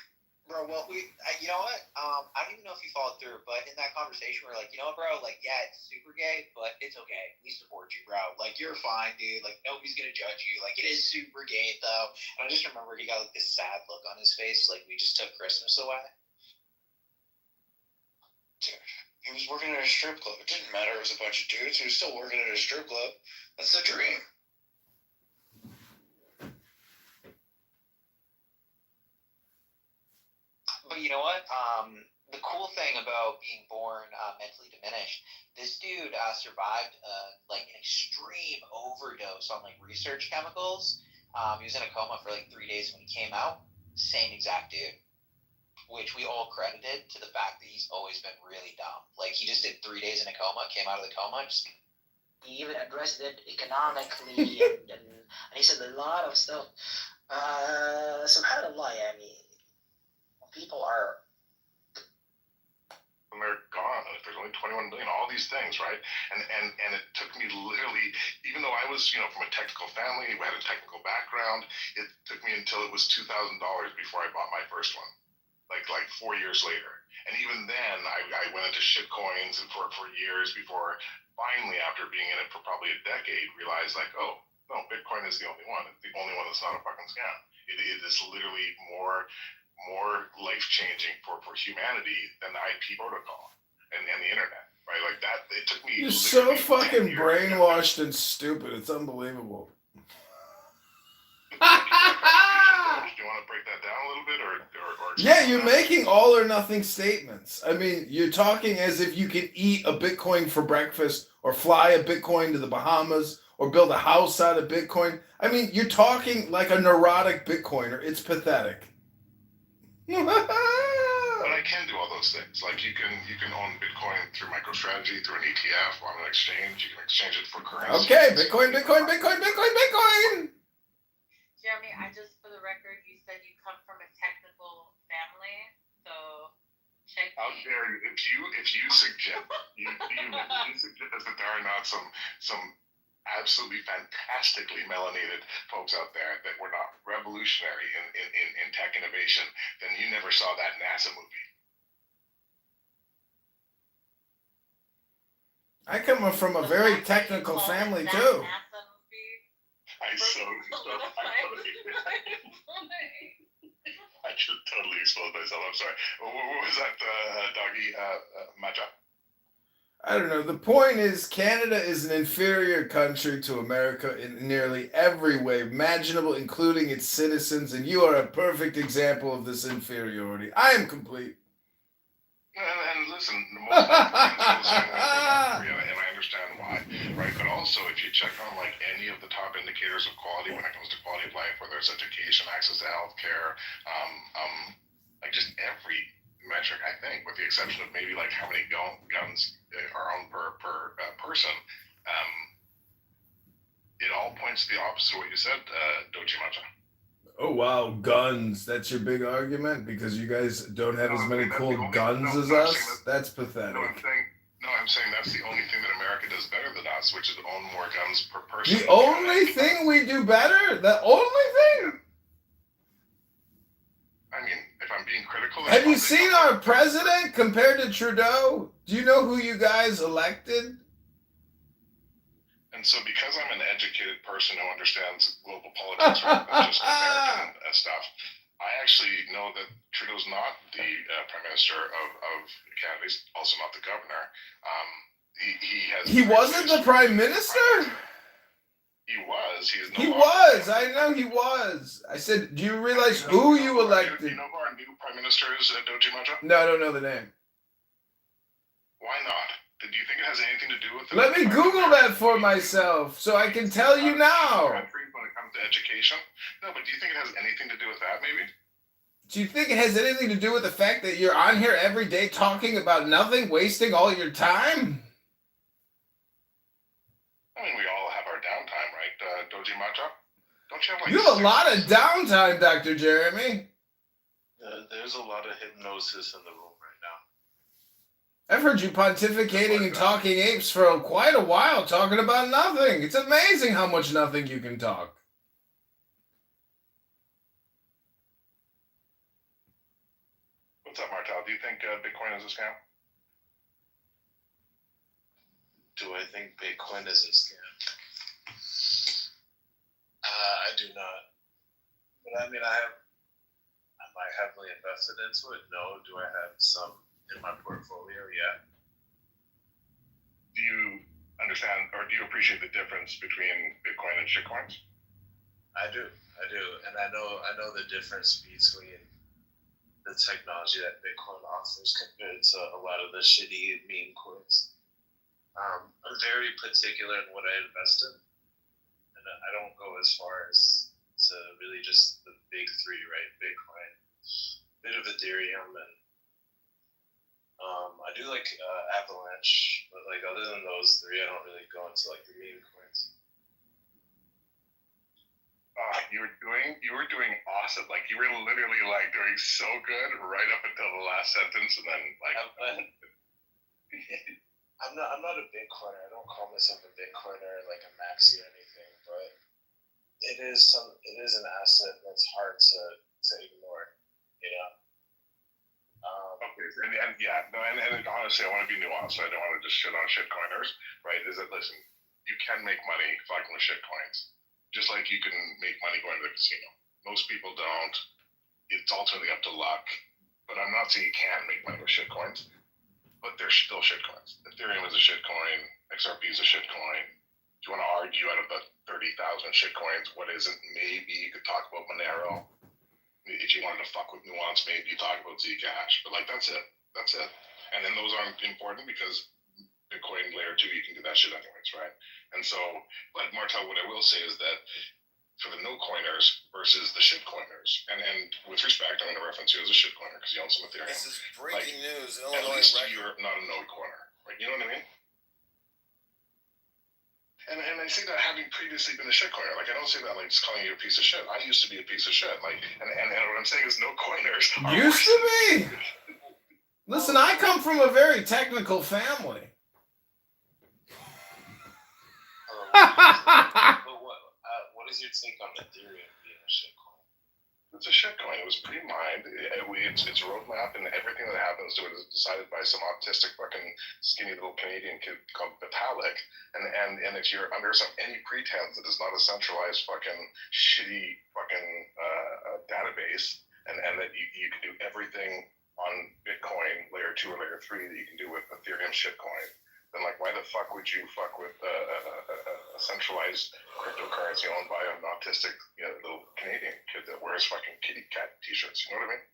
Bro, well, you know what? I don't even know if you followed through, but in that conversation, we're like, you know what, bro? Like, yeah, it's super gay, but it's okay. We support you, bro. Like, you're fine, dude. Like, nobody's gonna judge you. Like, it is super gay, though. And I just remember he got like this sad look on his face, like we just took Christmas away. Dude, he was working at a strip club. It didn't matter. It was a bunch of dudes. He was still working at a strip club. That's the dream. But you know what? The cool thing about being born mentally diminished, this dude survived like an extreme overdose on like research chemicals. He was in a coma for like 3 days when he came out. Same exact dude, which we all credited to the fact that he's always been really dumb. Like he just did 3 days in a coma, came out of the coma. He even addressed it economically, and he said a lot of stuff. Subhanallah, I mean, people are. And they're gone. And if there's only 21 million, all these things, right? And it took me literally, even though I was, from a technical family, we had a technical background, it took me until it was $2,000 before I bought my first one, like 4 years later. And even then, I went into shit coins and for years before finally, after being in it for probably a decade, realized like, oh, no, Bitcoin is the only one. It's the only one that's not a fucking scam. It is literally more life-changing for humanity than the IP protocol and the internet, right? Like that, it took me. You're so fucking brainwashed and stupid. It's unbelievable. Do you want to break that down a little bit, or yeah, you're making all or nothing statements. I mean, you're talking as if you could eat a Bitcoin for breakfast, or fly a Bitcoin to the Bahamas, or build a house out of Bitcoin. I mean, you're talking like a neurotic Bitcoiner. It's pathetic. But I can do all those things. Like you can own Bitcoin through MicroStrategy, through an ETF, on an exchange. You can exchange it for currency. Okay, Bitcoin. Jeremy, for the record, you said you come from a technical family, so check. How dare you? If you suggest that there are not some absolutely fantastically melanated folks out there that were not revolutionary in tech innovation, then you never saw that NASA movie. I come from a very technical family too. I just totally exposed myself. I'm sorry. What was that, doggy, Matcha? I don't know. The point is, Canada is an inferior country to America in nearly every way imaginable, including its citizens, and you are a perfect example of this inferiority. I am complete. And listen, most of and I understand why, right? But also, if you check on like any of the top indicators of quality when it comes to quality of life, whether it's education, access to healthcare, like just every metric, I think, with the exception of maybe like how many guns are owned per person, it all points to the opposite of what you said, Doji Macha. Oh wow, guns. That's your big argument? Because you guys don't have as many cool guns as us? That's pathetic. I'm saying that's the only thing that America does better than us, which is own more guns per person. The only thing we do better? The only thing? I mean, if I'm being critical... Have you seen our president compared to Trudeau? Do you know who you guys elected? And And so, because I'm an educated person who understands global politics rather than just American stuff, I actually know that Trudeau's not the Prime Minister of Canada. He's also not the governor. He wasn't the Prime Minister? He was. He was. I know he was. I said, do you realize who you elected? Do you know who our new Prime Minister is, Doji Maja? No, I don't know the name. Why not? Do you think it has anything to do with it? Let me Google that for myself so I can tell you now. When it comes to education? No, but do you think it has anything to do with that, maybe? Do you think it has anything to do with the fact that you're on here every day talking about nothing, wasting all your time? I mean, we all have our downtime, right, Doji Maja? Don't you have like... You have a lot of downtime, Dr. Jeremy. There's a lot of hypnosis in the room right now. I've heard you pontificating and talking apes for quite a while, talking about nothing. It's amazing how much nothing you can talk. What's up, Martel? Do you think Bitcoin is a scam? Do I think Bitcoin is a scam? I do not. But I mean, am I heavily invested into it? No. Do I have some in my portfolio? Yeah. Do you understand, or do you appreciate the difference between Bitcoin and shitcoins? I do, and I know the difference between the technology that Bitcoin offers compared to a lot of the shitty meme coins. I'm very particular in what I invest in, and I don't go as far as to really just the big three, right? Bitcoin, bit of Ethereum, and I do like Avalanche, but like other than those three, I don't really go into like the meme coins. You were doing awesome. Like you were literally like doing so good right up until the last sentence, and then like. I'm not a Bitcoiner. I don't call myself a Bitcoiner, like a maxi or anything, but it is an asset that's hard to ignore, you know. Okay, and honestly, I want to be nuanced. I don't want to just shit on shitcoiners, right? Is that listen, you can make money fucking with shitcoins, just like you can make money going to the casino. Most people don't. It's ultimately up to luck. But I'm not saying you can't make money with shitcoins, but they're still shitcoins. Ethereum is a shitcoin. XRP is a shitcoin. If you want to argue out of the 30,000 shitcoins, what isn't? Maybe you could talk about Monero. If you wanted to fuck with nuance, maybe you talk about Zcash. But like that's it. And then those aren't important because Bitcoin layer 2, you can do that shit anyways, right? And so, like Martel, what I will say is that for the no coiners versus the shit coiners, and with respect, I'm going to reference you as a shit coiner because you own some Ethereum. This is breaking news. At least you're not a no coiner, right? You know what I mean? And I say that having previously been a shit coiner, like I don't say that like just calling you a piece of shit. I used to be a piece of shit, like, and what I'm saying is no coiners. Used to be. Listen, I come from a very technical family. What is your take on Ethereum being a shitcoin? It's a shitcoin. It was pre-mined. Its roadmap and everything that happens to it is decided by some autistic fucking skinny little Canadian kid called Vitalik. And if you're under any pretense that it's not a centralized fucking shitty fucking database, and that you can do everything on Bitcoin layer 2 or layer 3 that you can do with Ethereum shitcoin, then like why the fuck would you fuck with a centralized cryptocurrency owned by an autistic little Canadian kid that wears fucking kitty cat t-shirts? You know what I mean?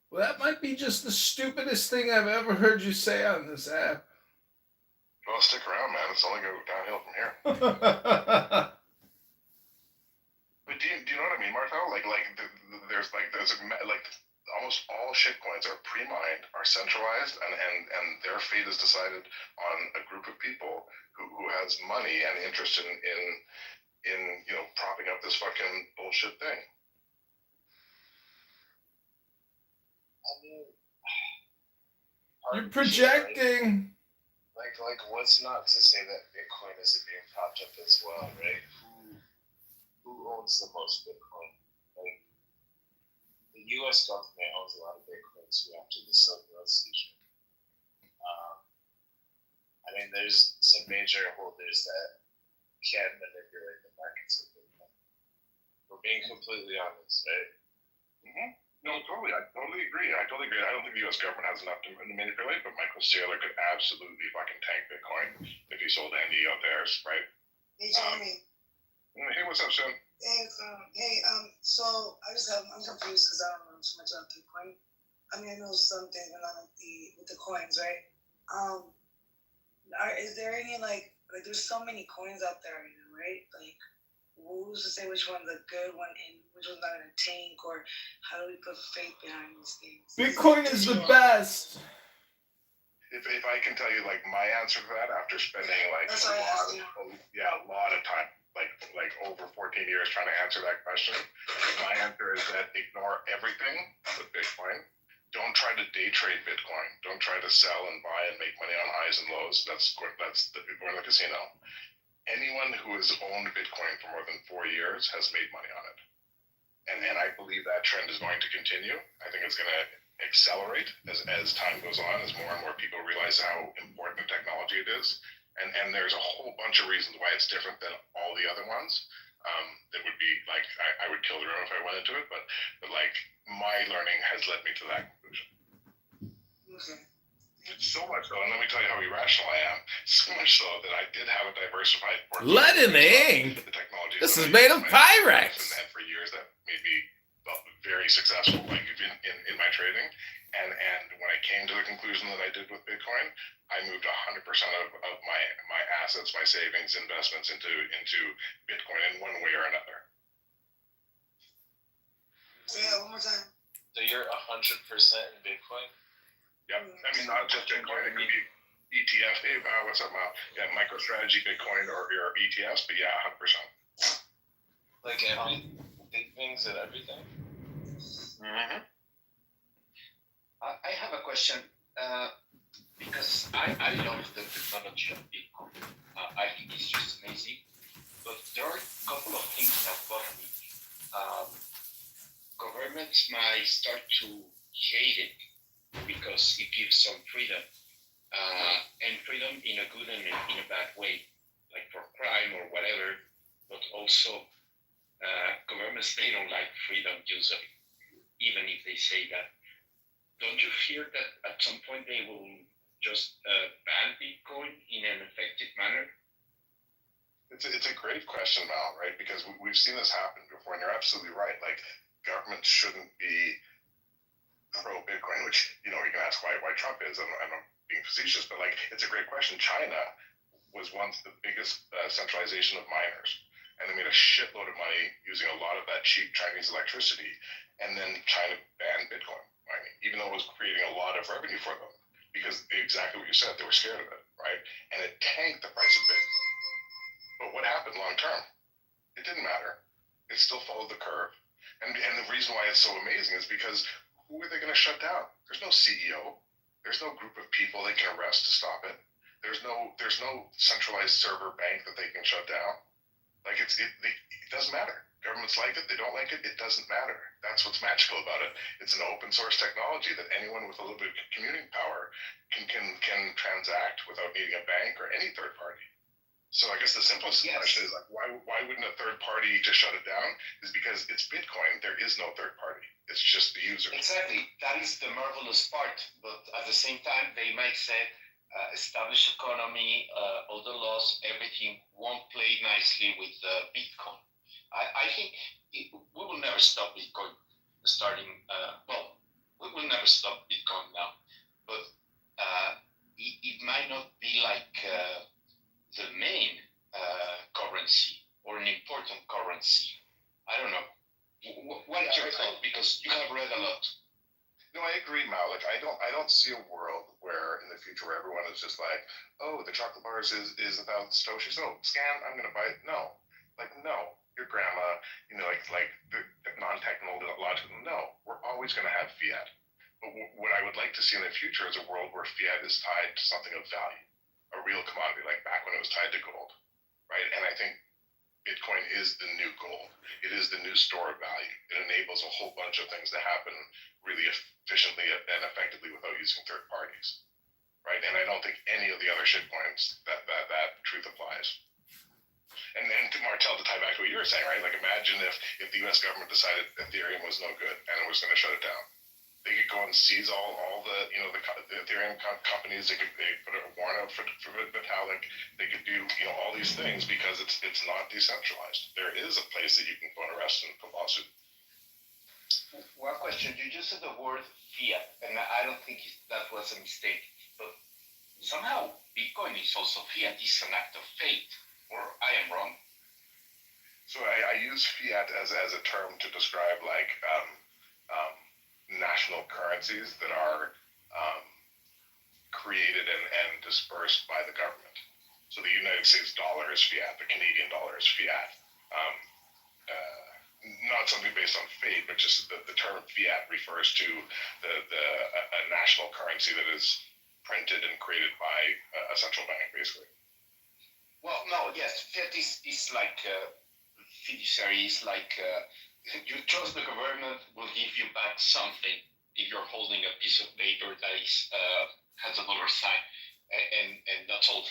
Well, that might be just the stupidest thing I've ever heard you say on this app. Well, stick around, man. It's only going downhill from here. But do you know what I mean, Martel? There's almost all shitcoins are pre-mined, are centralized, and their fate is decided on a group of people who has money and interest in propping up this fucking bullshit thing. I mean, you're projecting. Like, what's not to say that Bitcoin isn't being propped up as well, right? Who owns the most Bitcoin? Like, the U.S. government owns a lot of Bitcoin too after the Silk Road seizure. And mean, there's some major holders that can manipulate the markets with Bitcoin. We're being completely honest, right? Mm-hmm. No, totally. I totally agree. I don't think the U.S. government has enough to manipulate, but Michael Saylor could absolutely fucking tank Bitcoin if he sold any of theirs, right? Hey, Jeremy. Hey, what's up, son? So I'm confused because I don't know too much about Bitcoin. I mean, I know something, but not like with the coins, right? Is there any like there's so many coins out there, right? Like, who's to say which one's a good one and which one's not gonna tank, or how do we put faith behind these things? Bitcoin is the best. If I can tell you like my answer to that after spending like a lot of time, like over 14 years trying to answer that question, my answer is that ignore everything but Bitcoin. Don't try to day trade Bitcoin. Don't try to sell and buy and make money on highs and lows. That's going to the casino. Anyone who has owned Bitcoin for more than 4 years has made money on it. And I believe that trend is going to continue. I think it's going to accelerate as time goes on, as more and more people realize how important the technology it is. And there's a whole bunch of reasons why it's different than all the other ones. That would be like, I would kill the room if I went into it, but like my learning has led me to that conclusion. Okay. So much so, and let me tell you how irrational I am. So much so that I did have a diversified portfolio. Lead in the ink. The technology. This is made of Pyrex. And for years, that made me very successful, like in my trading. And when I came to the conclusion that I did with Bitcoin, I moved 100% of my assets, my savings, investments into Bitcoin in one way or another. So yeah, one more time. So you're 100% in Bitcoin? Yep. I mean, not just Bitcoin. It could be ETF. Hey, what's up, Mal? Yeah, MicroStrategy, Bitcoin, or your ETFs. But yeah, 100%. Like every big things and everything. Mm-hmm. I have a question because I love the technology of Bitcoin. I think it's just amazing. But there are a couple of things that bother me. Governments might start to hate it because it gives some freedom, and freedom in a good and in a bad way, like for crime or whatever. But also, governments, they don't like freedom usually, even if they say that. Don't you fear that at some point they will just ban Bitcoin in an effective manner? It's a great question, Mal, right? Because we've seen this happen before, and you're absolutely right. Like, governments shouldn't be pro-Bitcoin, which, you can ask why Trump is. I'm being facetious, but, like, it's a great question. China was once the biggest centralization of miners, and they made a shitload of money using a lot of that cheap Chinese electricity, and then China banned Bitcoin mining, even though it was creating a lot of revenue for them, because exactly what you said, they were scared of it, right? And it tanked the price of Bitcoin. But what happened long term? It didn't matter. It still followed the curve. And the reason why it's so amazing is because who are they going to shut down? There's no CEO. There's no group of people they can arrest to stop it. There's no centralized server bank that they can shut down. Like it doesn't matter. Governments like it, they don't like it, it doesn't matter. That's what's magical about it. It's an open source technology that anyone with a little bit of computing power can transact without needing a bank or any third party. So I guess the simplest question is like, why wouldn't a third party just shut it down? Is because it's Bitcoin. There is no third party. It's just the user. Exactly. That is the marvelous part. But at the same time, they might say, established economy, all the laws, everything won't play nicely with Bitcoin. I think we will never stop Bitcoin starting. We will never stop Bitcoin now. But it might not be like the main currency or an important currency. I don't know. What's your thought? Because you have read a lot. No, I agree, Malik. I don't see a world where in the future where everyone is just like, oh, the chocolate bars is 1,000 satoshis. Oh, scan, I'm gonna buy it. No. Your grandma, like the non-technological. No, we're always gonna have fiat. But what I would like to see in the future is a world where fiat is tied to something of value, a real commodity, like back when it was tied to gold, right? And I think Bitcoin is the new gold. It is the new store of value. It enables a whole bunch of things to happen really efficiently and effectively without using third parties, right? And I don't think any of the other shitcoins that truth applies. And then to Martel, to tie back to what you were saying, right? Like imagine if the U.S. government decided Ethereum was no good and it was going to shut it down. They could go and seize all the Ethereum companies. They put a warrant out for Vitalik. They could do all these things because it's not decentralized. There is a place that you can go and arrest and put lawsuit. One question: you just said the word fiat, and I don't think that was a mistake. But somehow Bitcoin is also fiat. It's an act of faith, or I am wrong. So I use fiat as a term to describe like national currencies that are created and dispersed by the government. So the United States dollar is fiat, the Canadian dollar is fiat. Not something based on faith, but just the term fiat refers to a national currency that is printed and created by a central bank, basically. Well, no, yes, fiat is like fiduciary. Is like you trust the government will give you back something if you're holding a piece of paper that is has a dollar sign, and that's all.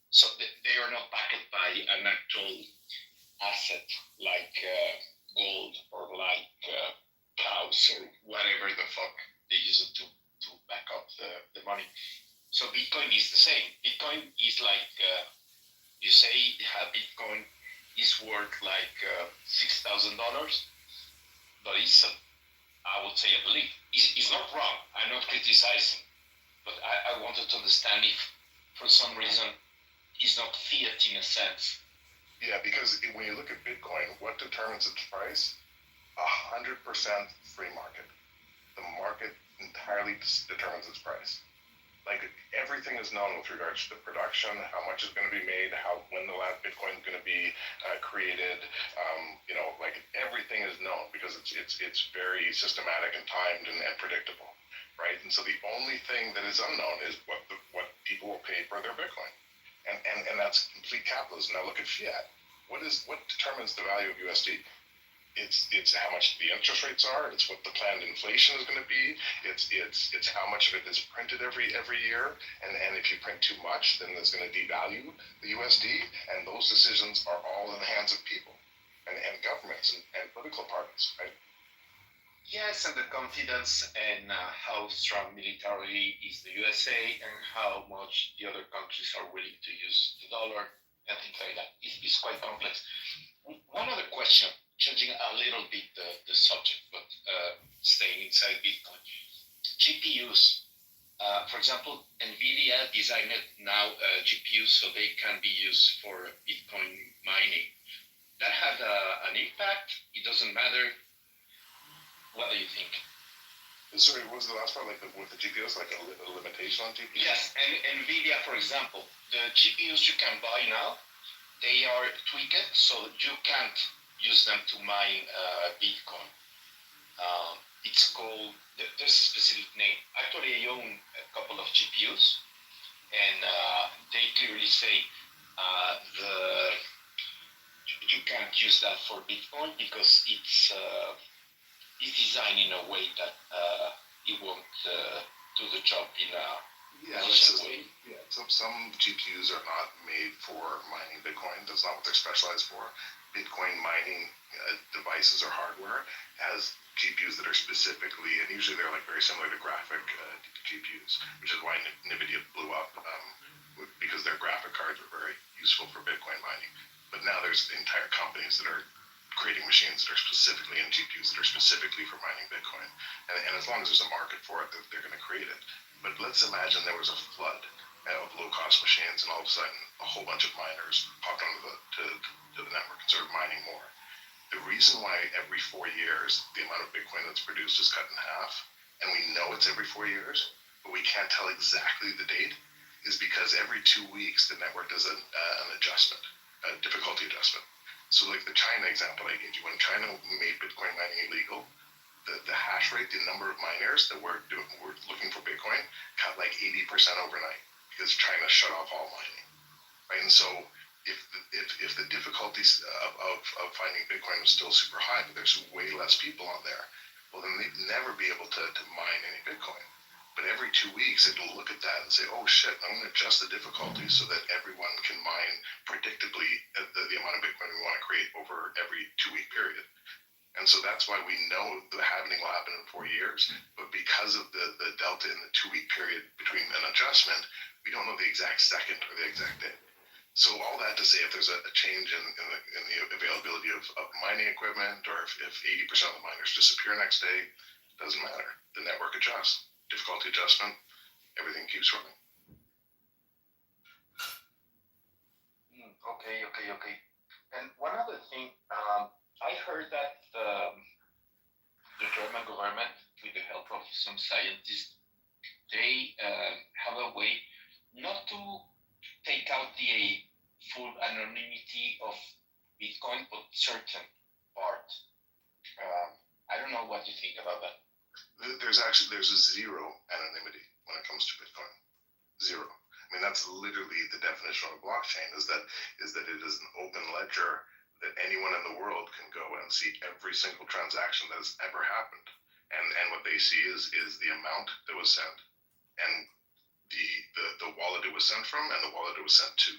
So they are not backed by an actual asset like gold or like cows or whatever the fuck they use it to back up the money. So Bitcoin is the same. Bitcoin is like you say Bitcoin is worth like $6,000, but it's I would say a belief. It's not wrong. I'm not criticizing, but I wanted to understand if for some reason it's not fiat in a sense. Yeah, because when you look at Bitcoin, what determines its price? 100% free market. The market entirely determines its price. Like everything is known with regards to the production, how much is going to be made, when the last Bitcoin is going to be created. Like everything is known because it's very systematic and timed and predictable, right? And so the only thing that is unknown is what people will pay for their Bitcoin, and that's complete capitalism. Now look at fiat. What determines the value of USD? It's how much the interest rates are. It's what the planned inflation is going to be. It's how much of it is printed every year. And if you print too much, then it's going to devalue the USD. And those decisions are all in the hands of people and governments and political parties, right? Yes, and the confidence and how strong militarily is the USA and how much the other countries are willing to use the dollar and things like that. It's quite complex. One other question. Changing a little bit the subject, but staying inside Bitcoin. GPUs, for example, NVIDIA designed now GPUs so they can be used for Bitcoin mining. That had an impact. It doesn't matter. What do you think? Sorry, what was the last part? Like with the GPUs, like a limitation on GPUs? Yes, and NVIDIA, for example, the GPUs you can buy now, they are tweaked so you can't use them to mine Bitcoin. It's called, there's a specific name. Actually, I own a couple of GPUs, and they clearly say you can't use that for Bitcoin because it's designed in a way that it won't do the job in a efficient way. Yeah, some GPUs are not made for mining Bitcoin. That's not what they're specialized for. Bitcoin mining devices or hardware has GPUs that are specifically, and usually they're like very similar to graphic GPUs, which is why NVIDIA blew up because their graphic cards were very useful for Bitcoin mining. But now there's entire companies that are creating machines that are specifically in GPUs that are specifically for mining Bitcoin. And as long as there's a market for it, they're going to create it. But let's imagine there was a flood of low-cost machines, and all of a sudden a whole bunch of miners popped onto the network and started mining more. The reason why every 4 years the amount of Bitcoin that's produced is cut in half, and we know it's every 4 years, but we can't tell exactly the date, is because every 2 weeks the network does an adjustment, a difficulty adjustment. So like the China example I gave you, when China made Bitcoin mining illegal, the hash rate, the number of miners that were looking for Bitcoin cut like 80% overnight because China shut off all mining, right? And so if the difficulties of finding Bitcoin was still super high, but there's way less people on there, well then they'd never be able to mine any Bitcoin. But every 2 weeks, it'll look at that and say, oh shit, I'm going to adjust the difficulty so that everyone can mine predictably the amount of Bitcoin we want to create over every 2-week period. And so that's why we know the halving will happen in 4 years. But because of the delta in the 2-week period between an adjustment, we don't know the exact second or the exact day. So all that to say, if there's a change in the availability of mining equipment, or if 80% of the miners disappear next day, doesn't matter. The network adjusts. Difficulty adjustment, everything keeps running. Okay. And one other thing, I heard that the German government, with the help of some scientists, they have a way not to take out the full anonymity of Bitcoin, but certain part. I don't know what you think about that. There's a zero anonymity when it comes to Bitcoin. Zero. I mean, that's literally the definition of a blockchain, is that it is an open ledger that anyone in the world can go and see every single transaction that has ever happened. And what they see is the amount that was sent, and the wallet it was sent from, and the wallet it was sent to.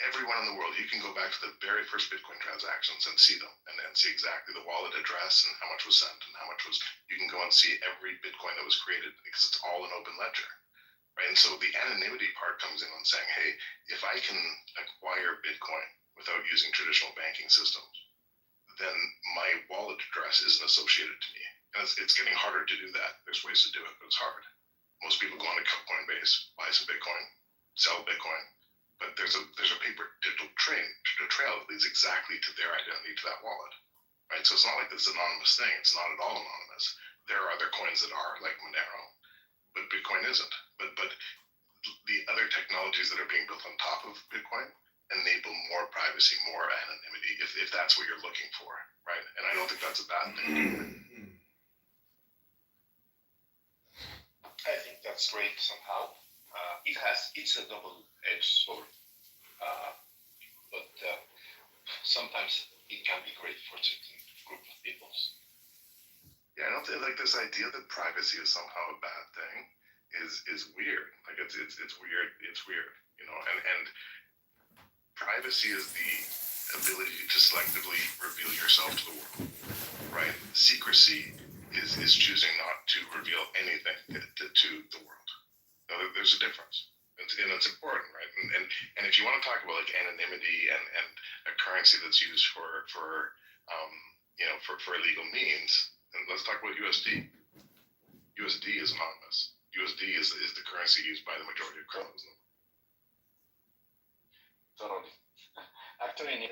Everyone in the world, you can go back to the very first Bitcoin transactions and see them, and see exactly the wallet address and how much was sent and how much was. You can go and see every Bitcoin that was created, because it's all an open ledger, right? And so the anonymity part comes in on saying, hey, if I can acquire Bitcoin without using traditional banking systems, then my wallet address isn't associated to me. And it's getting harder to do that. There's ways to do it, but it's hard. Most people go on to Coinbase, buy some Bitcoin, sell Bitcoin. But there's a paper digital trail that leads exactly to their identity, to that wallet, right? So it's not like this anonymous thing. It's not at all anonymous. There are other coins that are, like Monero, but Bitcoin isn't. But the other technologies that are being built on top of Bitcoin enable more privacy, more anonymity, if that's what you're looking for, right? And I don't think that's a bad thing. I think that's great somehow. It's a double-edged sword, but sometimes it can be great for certain group of people. Yeah, I don't think like this idea that privacy is somehow a bad thing is weird. Like it's weird. It's weird, you know. And privacy is the ability to selectively reveal yourself to the world, right? Secrecy is choosing not to reveal anything to the world. Now, there's a difference, and it's important, right? And if you want to talk about like anonymity and a currency that's used for illegal means, then let's talk about USD. USD is anonymous. USD is the currency used by the majority of criminals. Totally. Actually,